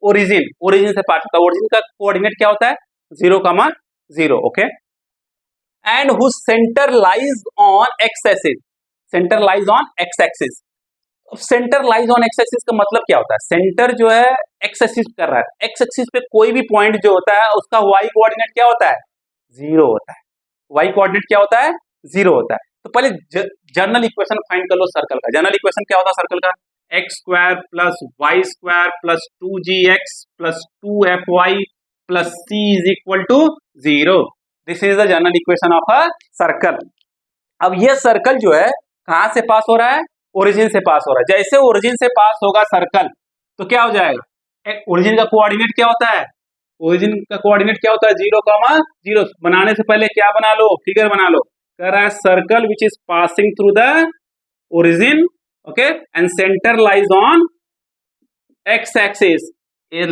origin, origin से पास होता है। ओरिजिन का कोऑर्डिनेट क्या होता है? 0,0। Okay, and whose centre lies on x axis, centre lies on x axis. Centre lies on x axis का मतलब क्या होता है? सेंटर जो है एक्स एक्सिस कर रहा है, एक्स एक्सिस पे कोई भी पॉइंट जो होता है उसका वाई कोऑर्डिनेट क्या होता है? 0 होता है। वाई कोऑर्डिनेट क्या होता है? 0 होता है। तो पहले जनरल इक्वेशन फाइंड कर लो सर्कल का। जनरल इक्वेशन क्या होता है सर्कल का? X square plus y square plus 2gx plus 2fy plus c is equal to 0। This is the general equation of a circle. अब ये सर्कल जो है कहां से पास हो रहा है? ओरिजिन से पास हो रहा है। जैसे ओरिजिन से पास होगा सर्कल तो क्या हो जाएगा? ओरिजिन का कोऑर्डिनेट क्या होता है? ओरिजिन का कोऑर्डिनेट क्या होता है? 0, 0। बनाने से पहले क्या बना लो? फिगर बना लो। कह रहा है circle which is passing through the origin, okay, and centre lies on x axis.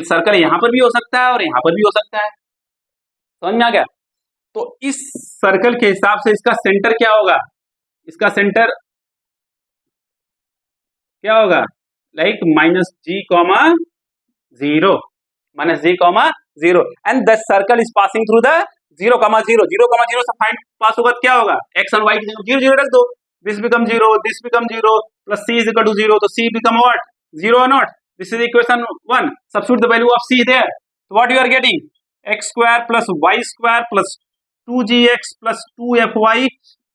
Circle यहां पर भी हो सकता है और यहां पर भी हो सकता है। समझ में आ गया? तो इस सर्कल के हिसाब से इसका सेंटर क्या होगा? इसका सेंटर क्या होगा? Like -g, 0 and the circle is passing through the 0, 0, 0 से फाइंड पास होगा क्या होगा? एक्स एंड वाई 0, 0 रख दो। This become 0, this become 0 plus c is equal to 0, तो c बिकम व्हाट? 0 और not. This is equation 1। Substitute the value of c there. तो what you are getting? X square plus y square plus 2gx plus 2fy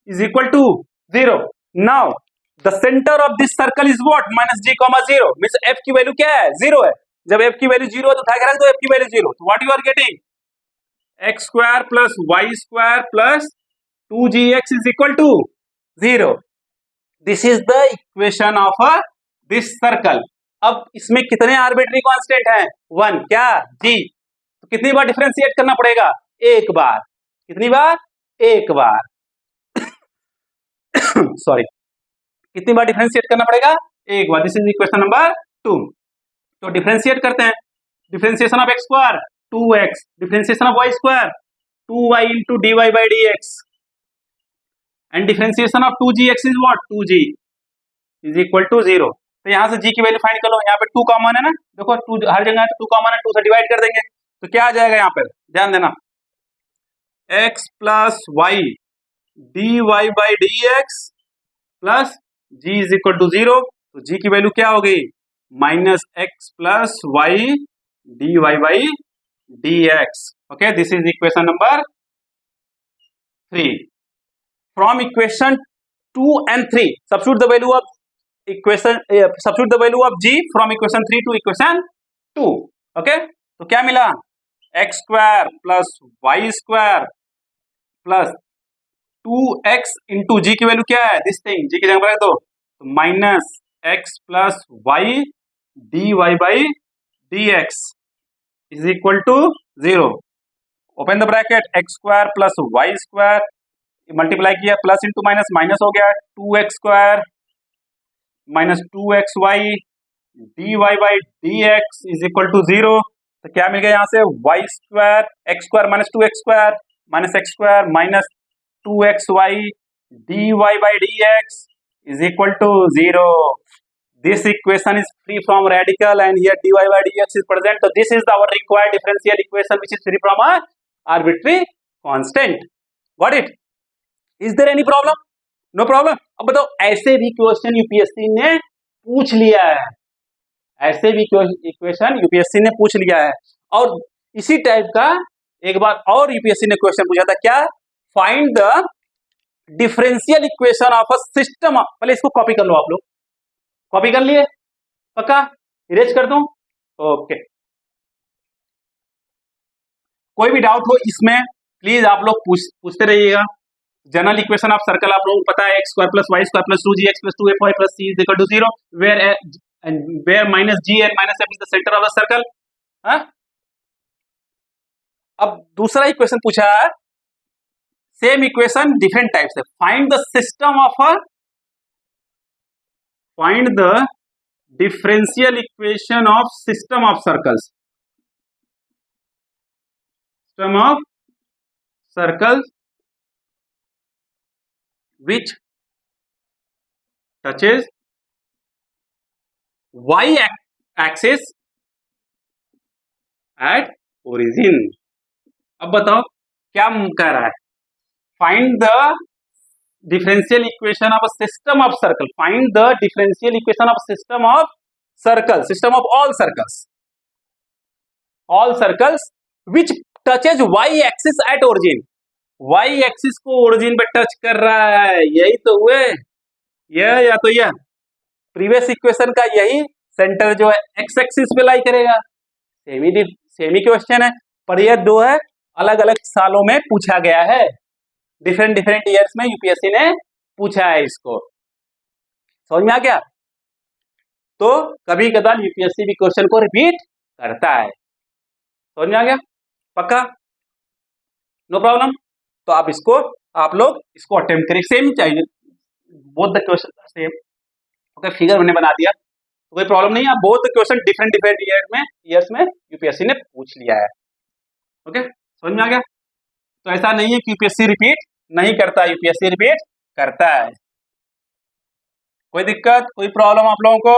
is equal to 0। Now the centre of this circle is what? -g, 0 means f की value क्या है? 0 है। जब f की value 0 है तो उठा के रख दो f की वैल्यू 0। तो what you are getting? X square plus y square plus 2gx is equal to 0। This is the equation of this circle. अब इसमें कितने आर्बिट्री कांस्टेंट हैं? 1। क्या? g। तो कितनी बार डिफरेंशिएट करना पड़ेगा? एक बार। कितनी बार? एक बार। सॉरी, कितनी बार डिफरेंशिएट करना पड़ेगा? एक बार। This is equation number 2। तो डिफरेंशिएट करते हैं। Differentiation of x square 2x, differentiation of y square 2y into dy by dx, and differentiation of 2gx is what? 2g is equal to 0। तो यहां से g की वैल्यू फाइंड कर लो। यहाँ पे 2 कॉमन है ना, देखो 2 हर जगह है, 2 कॉमन है, 2 से डिवाइड कर देंगे तो क्या आ जाएगा? यहाँ पर ध्यान देना, x plus y dy by dx plus g is equal to 0। तो g की वैल्यू क्या हो गई? -x plus y dy by dx। Okay, this is equation number 3। From equation 2 and 3 substitute the value of substitute the value of g from equation 3 to equation 2। Okay, तो क्या मिला? X square plus y square plus 2x into g की value क्या है? This thing, जी की जगह पर रख दो। तो -x plus y dy by dx is equal to 0। Open the bracket, x square plus y square multiply किया, प्लस इंटू माइनस, माइनस हो गया, 2x square minus 2xy dy by dx is equal to 0। तो क्या मिल गया यहाँ से? Y square x square minus 2x square minus x square minus 2xy dy by dx is equal to 0। This equation is free from radical and here dy by dx is present. So this is our required differential equation which is free from a arbitrary constant. Got it? Is there any problem? No problem. अब बताओ, ऐसे भी question UPSC ने पूछ लिया है। ऐसे भी इक्वेशन यूपीएससी ने पूछ लिया है। और इसी टाइप का एक बार और यूपीएससी ने क्वेश्चन पूछा था, क्या? Find the differential equation of a system. पहले इसको कॉपी कर लो आप लोग। कॉपी कर लिए? पक्का? इरेज कर दूं? ओके। कोई भी डाउट हो इसमें प्लीज आप लोग पूछते रहिएगा। जनरल इक्वेशन ऑफ सर्कल आप लोगों को पता है, x square plus y square plus 2gx plus 2fy plus c is equal to 0 where minus g and minus f is the centre of the circle. अब दूसरा इक्वेशन पूछा है, same equation different type से। Find the system of find the differential equation of system of circles which touches y axis at origin। अब बताओ क्या कह रहा है? Find the differential equation of a system of circle, find the differential equation of system of circles, system of all circles which touches y axis at origin। y axis को origin पे touch कर रहा है, यही तो हुए, यह या तो यह। प्रीवियस इक्वेशन का यही सेंटर जो है एक्स एक्सिस पे लाई करेगा। सेमी क्वेश्चन है, पर यह दो है अलग अलग सालों में पूछा गया है, डिफरेंट डिफरेंट ईयर्स में यूपीएससी ने पूछा है इसको। समझ में आ गया? तो कभी कभार यूपीएससी भी क्वेश्चन को रिपीट करता है। समझ में आ गया? पक्का? No problem. तो आप लोग इसको अटेम्प्ट करिए, सेम चाहिए, both the question same. Okay, figure मैंने बना दिया, तो कोई प्रॉब्लम नहीं है। Both the question different different years में यूपीएससी ने पूछ लिया है। ओके, समझ में आ गया? तो ऐसा नहीं है कि यूपीएससी रिपीट नहीं करता, यूपीएससी रिपीट करता है। कोई दिक्कत, कोई प्रॉब्लम आप लोगों को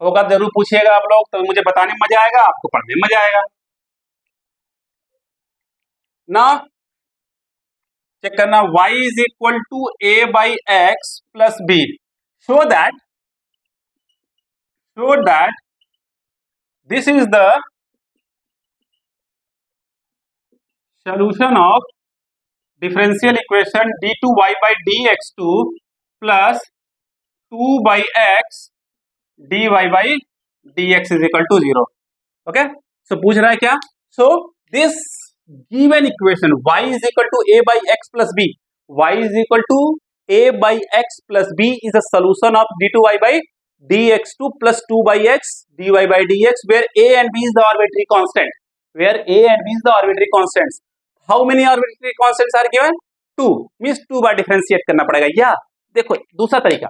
होगा जरूर पूछिएगा आप लोग, तो मुझे बताने में मजा आएगा, आपको पढ़ने में मजा आएगा ना। चेक करना, y is equal to a by x plus b, show that this is the solution of differential equation d2y by dx2 plus 2 by x dy by dx is equal to 0. Okay, so पूछ रहा है क्या? So this given equation y is equal to a by x plus b, y is equal to a by x plus b is a solution of d2y by dx2 plus 2 by x dy by dx, where a and b is the arbitrary constant, where a and b is the arbitrary constants. How many arbitrary constants are given? 2, means 2 bar differentiate करना पड़ेगा। या देखो दूसरा तरीका,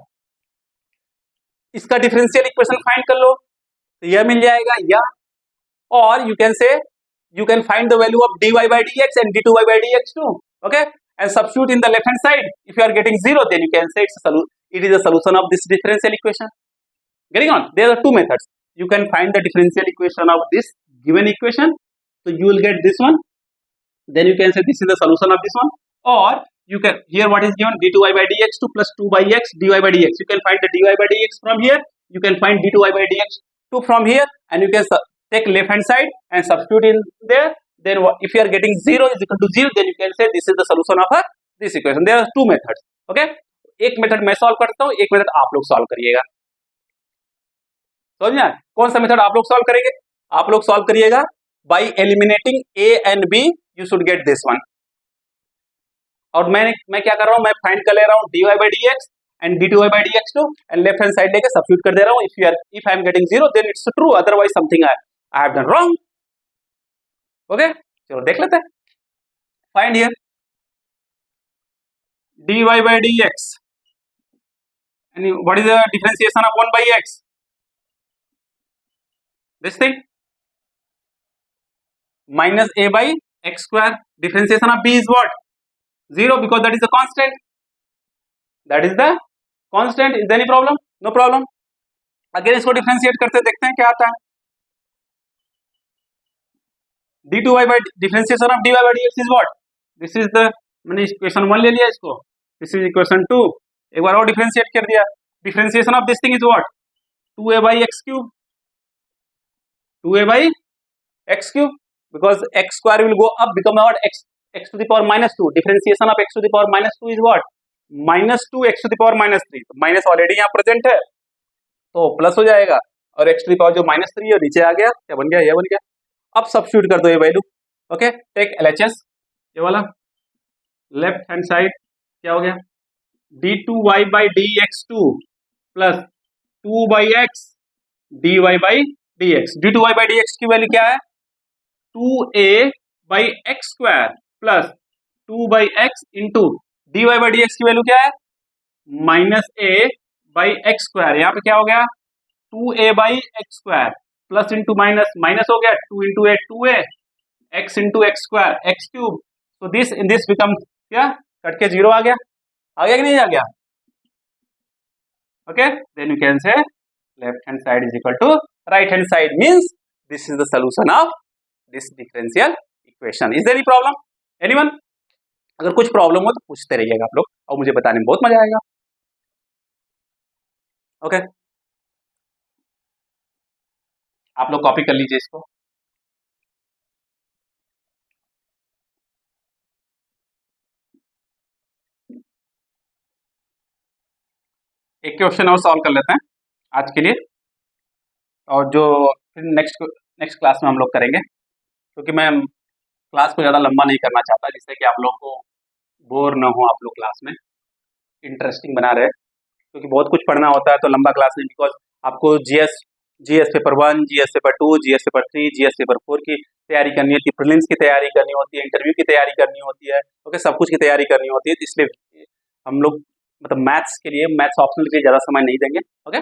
इसका differential equation find कर लो, तो यह मिल जाएगा, या और you can find the value of dy by dx and d2y by dx2, okay, and substitute in the left hand side. If you are getting 0, then you can say it is a solution of this differential equation. Getting on? There are two methods. You can find the differential equation of this given equation, so you will get this one, then you can say this is the solution of this one, or you can, here what is given, d2y by dx2 plus 2 by x dy by dx, you can find the dy by dx from here, you can find d2y by dx2 from here, and you can take left hand side and substitute in there. Then if you are getting 0 is equal to 0, then you can say this is the solution of this equation. There are two methods. Okay, एक method मैं solve करता हूँ, एक method आप लोग solve करिएगा। समझ में? कौन सा मेथड आप लोग सॉल्व करेंगे? आप लोग सॉल्व करिएगा by eliminating a and b, you should get this one. और मैं क्या कर रहा हूं, मैं फाइंड कर ले रहा हूं dy by dx and d2y by dx2, and left hand side लेके सब्स्टिट्यूट कर दे रहा हूं। if I am getting 0, then it's true, otherwise something I have done wrong. Okay, चलो देख लेते हैं। Find here dy by dx, and what is the differentiation of 1 by x? This thing, minus a by x square. Differentiation of b is what? 0, because that is the constant. That is the constant. Is there any problem? No problem. Again इसको differentiate करते देखते हैं क्या आता है। d2y by differentiation of dy by dx is what? This is the, मैंने equation 1 ले लिया इसको, this is इक्वेशन 2, एक बार और डिफरेंशिएट कर दिया। Differentiation of this thing is what? 2a by x cube, 2a by x cube, because x square will go up, become what? x to the power minus 2. Differentiation of x to the power minus 2 is what? minus 2 x to the power minus 3. तो minus already यहाँ present है, तो plus हो जाएगा, और x to the power जो minus 3 है नीचे आ गया, क्या बन गया? ये बन गया। अब सब्स्टिट्यूट कर दो ये वैल्यू। ओके, टेक LHS, ये वाला लेफ्ट हैंड साइड क्या हो गया? d2y by dx2 plus 2 by x dy by dx। d2y by dx की वैल्यू क्या है? 2a by x square plus 2 by x into dy by dx की value क्या है? Minus a by x square. यहाँ पे क्या हो गया? 2a by x square plus into minus, minus हो गया, 2 into a 2a, x into x square x cube. तो दिस बिकम क्या? कट के 0 आ गया कि नहीं आ गया? Okay, then you can say left hand side is equal to right hand side, means this is the solution of this differential equation. Is there any problem? Anyone? अगर कुछ प्रॉब्लम हो तो पूछते रहिएगा आप लोग, और मुझे बताने में बहुत मजा आएगा। ओके, आप लोग कॉपी कर लीजिए इसको। एक क्वेश्चन और सॉल्व कर लेते हैं आज के लिए, और जो फिर नेक्स्ट क्लास में हम लोग करेंगे, क्योंकि मैं क्लास को ज़्यादा लंबा नहीं करना चाहता, जिससे कि आप लोगों को बोर ना हो, आप लोग क्लास में इंटरेस्टिंग बना रहे, क्योंकि बहुत कुछ पढ़ना होता है तो लंबा क्लास नहीं, बिकॉज आपको GS paper 1, GS paper 2, GS paper 3, GS paper 4 की तैयारी करनी होती है, प्रीलिम्स की तैयारी करनी होती है, इंटरव्यू की तैयारी करनी होती है, ओके, सब कुछ की तैयारी करनी होती है, इसलिए हम लोग मतलब मैथ्स के लिए, मैथ्स ऑप्शनल के लिए ज़्यादा समय नहीं देंगे, okay,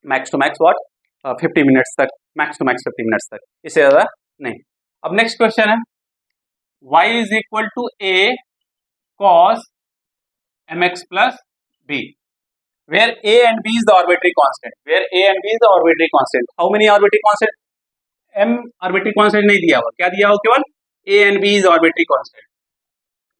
max to max what 50 minutes तक, मैक्स टू मैक्स 50 मिनट्स तक, इससे ज़्यादा नहीं। अब नेक्स्ट क्वेश्चन है y is equal to a cos mx plus b, where a and b is the arbitrary constant, where a and b is the arbitrary constant. How many arbitrary constant? m arbitrary constant नहीं दिया हुआ, क्या दिया हुआ? केवल a and b is arbitrary constant.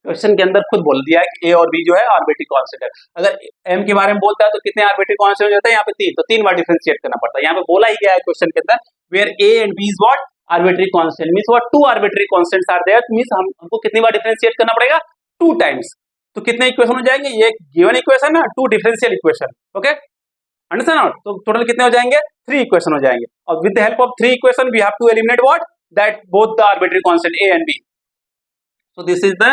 Question के अंदर खुद बोल दिया है कि a और b जो है आर्बिट्री कांस्टेंट है। अगर m के बारे में बोलता है तो कितने आर्बिट्री कांस्टेंट हो जाते हैं? यहाँ पे 3, तो 3 बार डिफरेंशिएट करना पड़ता है। यहाँ पे बोला ही गया है क्वेश्चन के अंदर, where a and b is what arbitrary constant, means what 2 arbitrary constants are there, means हमको कितनी बार डिफरेंशिएट करना पड़ेगा? 2 टाइम्स। तो कितने इक्वेशन हो जाएंगे? ये गिवन इक्वेशन है, 2 differential equation, okay, understand not? तो टोटल कितने हो जाएंगे? 3 इक्वेशन हो जाएंगे, और with the help of 3 equation we have to eliminate what, that both the arbitrary constant a and b. So this is the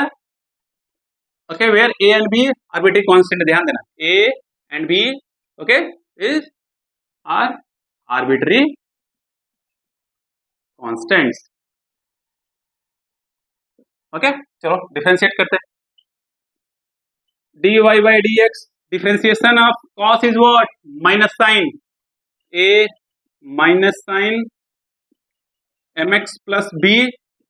okay where a and b arbitrary constant, ध्यान देना, a and b okay is are arbitrary constants, okay, चलो differentiate करते हैं। dy by dx, differentiation of cos is what? Minus sign a minus sign mx plus b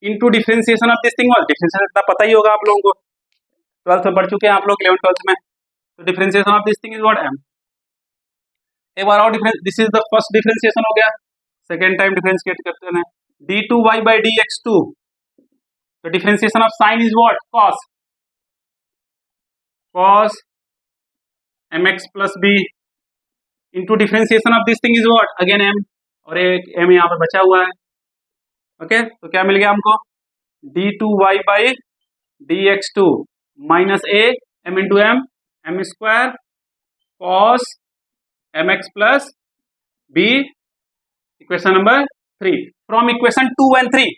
into differentiation of this thing was, differentiation इतना पता ही होगा आप लोगों को, 12th में पढ़ चुके हैं आप लोग, 11th 12th में। तो differentiation of this thing is what m। एक बार और difference, this is the first differentiation हो गया, सेकेंड टाइम डिफरेंशिएट करते हैं d2y by dx2, तो differentiation of sine is what? cos mx plus b into differentiation of this thing is what? Again m, और एक m यहाँ पर बचा हुआ है, ओके, तो क्या मिल गया हमको? d2y by dx2 minus a m into m square cos mx plus b, equation number 3 from equation 2 and 3,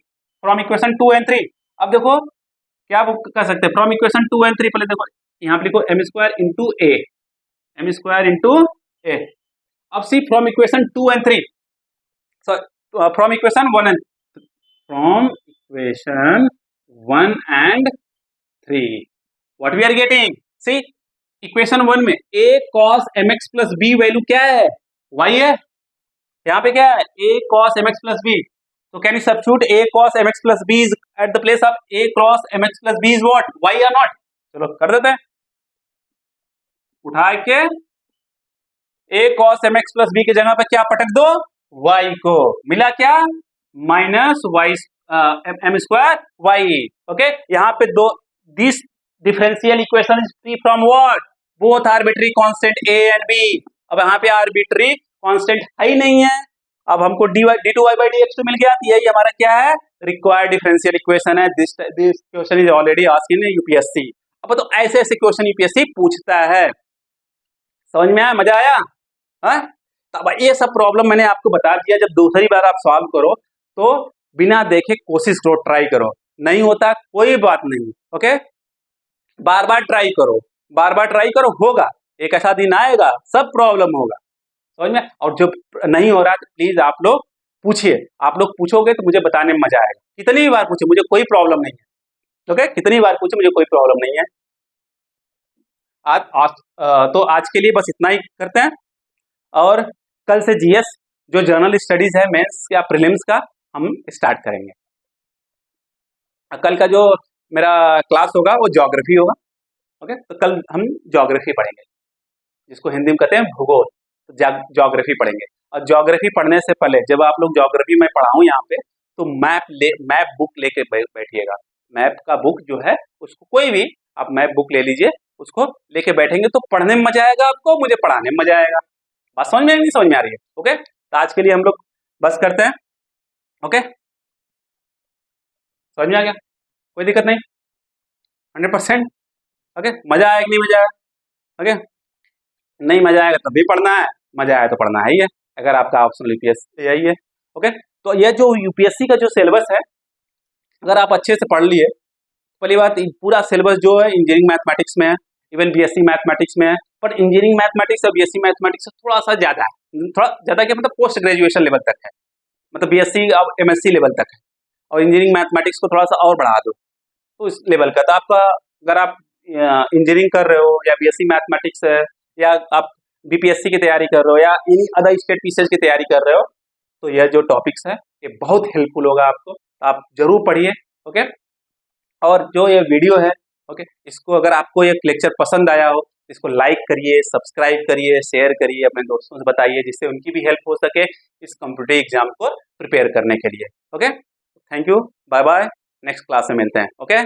from equation 2 and 3। अब देखो क्या कर सकते हैं फ्रॉम इक्वेशन 2 and 3, पहले देखो यहाँ पे लिखो m square into a, m square into a। अब see from equation 2 and 3, so from equation 1 and from equation 1 and 3 what we are getting, see equation 1 में a cos mx plus b value क्या है? y है, यहाँ पे क्या है? a cos mx plus b, तो can you substitute a cos mx plus b is at the place of a cos mx plus b is what? y or not? चलो कर देते हैं, उठा के a cos mx plus b की जगह पे क्या पटक दो? y को, मिला क्या? Minus y m square y, okay. यहाँ पे दो, this differential equation is free from what? Both arbitrary constant a and b। अब यहाँ पे आर्बिट्री कांस्टेंट है ही नहीं है, अब हमको d2y by dx2 मिल गया, यही हमारा क्या है? रिक्वायर्ड डिफरेंशियल इक्वेशन है। This question is already asked in UPSC. अब तो ऐसे ऐसे क्वेश्चन यूपीएससी पूछता है, समझ में आया? मजा आया? हाँ, तब ये सब प्रॉब्लम मैंने आपको बता दिया, जब दूसरी बार आप सॉल्व करो तो बिना देखे कोशिश करो, ट्राई करो, नहीं होता कोई बात नहीं, ओके, बार बार ट्राई करो, बार बार ट्राई करो, होगा, एक ऐसा दिन आएगा सब प्रॉब्लम होगा, समझ में? और जो नहीं हो रहा तो प्लीज आप लोग पूछिए, आप लोग पूछोगे तो मुझे बताने में मजा आएगा, कितनी भी बार पूछे मुझे कोई प्रॉब्लम नहीं है, ओके, कितनी बार पूछे मुझे कोई प्रॉब्लम नहीं है। तो आज के लिए बस इतना ही करते हैं, और कल से जीएस जो जर्नल स्टडीज है मेंस या प्रीलिम्स का हम स्टार्ट करेंगे। कल का जो मेरा क्लास होगा वो ज्योग्राफी होगा, ओके, तो कल हम ज्योग्राफी पढ़ेंगे, जिसको हिंदी में कहते हैं भूगोल, तो ज्योग्राफी पढ़ेंगे। और ज्योग्राफी पढ़ने से पहले जब आप लोग ज्योग्राफी में पढ़ाऊँ यहाँ पे, तो मैप बुक लेके बैठिएगा, मैप का बुक जो है उसको, कोई भी आप मैप बुक ले लीजिए, उसको लेके बैठेंगे तो पढ़ने में मजा आएगा आपको, मुझे पढ़ाने में मजा आएगा। बात समझ में नहीं समझ में आ रही है? ओके, तो आज के लिए हम लोग बस करते हैं, ओके, समझ में आ गया? कोई दिक्कत नहीं, 100%, ओके, मजा आया कि नहीं मजा आया? ओके। नहीं मजा आएगा तब भी पढ़ना है, मजा आया तो पढ़ना है ही है, अगर आपका ऑप्शनल यूपीएससी यही है। ओके, तो यह जो यूपीएससी का जो सिलेबस है, अगर आप अच्छे से पढ़ लिए, पहली बात पूरा सिलेबस जो है इंजीनियरिंग मैथमेटिक्स में है, इवन बीएससी मैथमेटिक्स में है, बट इंजीनियरिंग मैथमेटिक्स और बीएससी मैथमेटिक्स से थोड़ा सा ज़्यादा है, थोड़ा ज़्यादा क्या मतलब पोस्ट ग्रेजुएशन लेवल तक है, मतलब बीएससी अब एमएससी लेवल तक है, और इंजीनियरिंग मैथमेटिक्स को थोड़ा सा और बढ़ा दो तो इस लेवल का। तो आपका अगर आप इंजीनियरिंग कर रहे हो या बीएससी मैथमेटिक्स है, या आप बीपीएससी की तैयारी कर रहे हो या इन अदर स्टेट पीसीएस की तैयारी कर रहे हो, तो यह जो टॉपिक्स है ये बहुत हेल्पफुल होगा आपको, आप जरूर पढ़िए। ओके, और जो ये वीडियो है, ओके, इसको अगर आपको ये लेक्चर पसंद आया हो, इसको लाइक करिए, सब्सक्राइब करिए, शेयर करिए, अपने दोस्तों से बताइए, जिससे उनकी भी हेल्प हो सके इस कॉम्पिटिटिव एग्जाम को प्रिपेयर करने के लिए। Okay, thank you, bye bye, next class में मिलते हैं। ओके।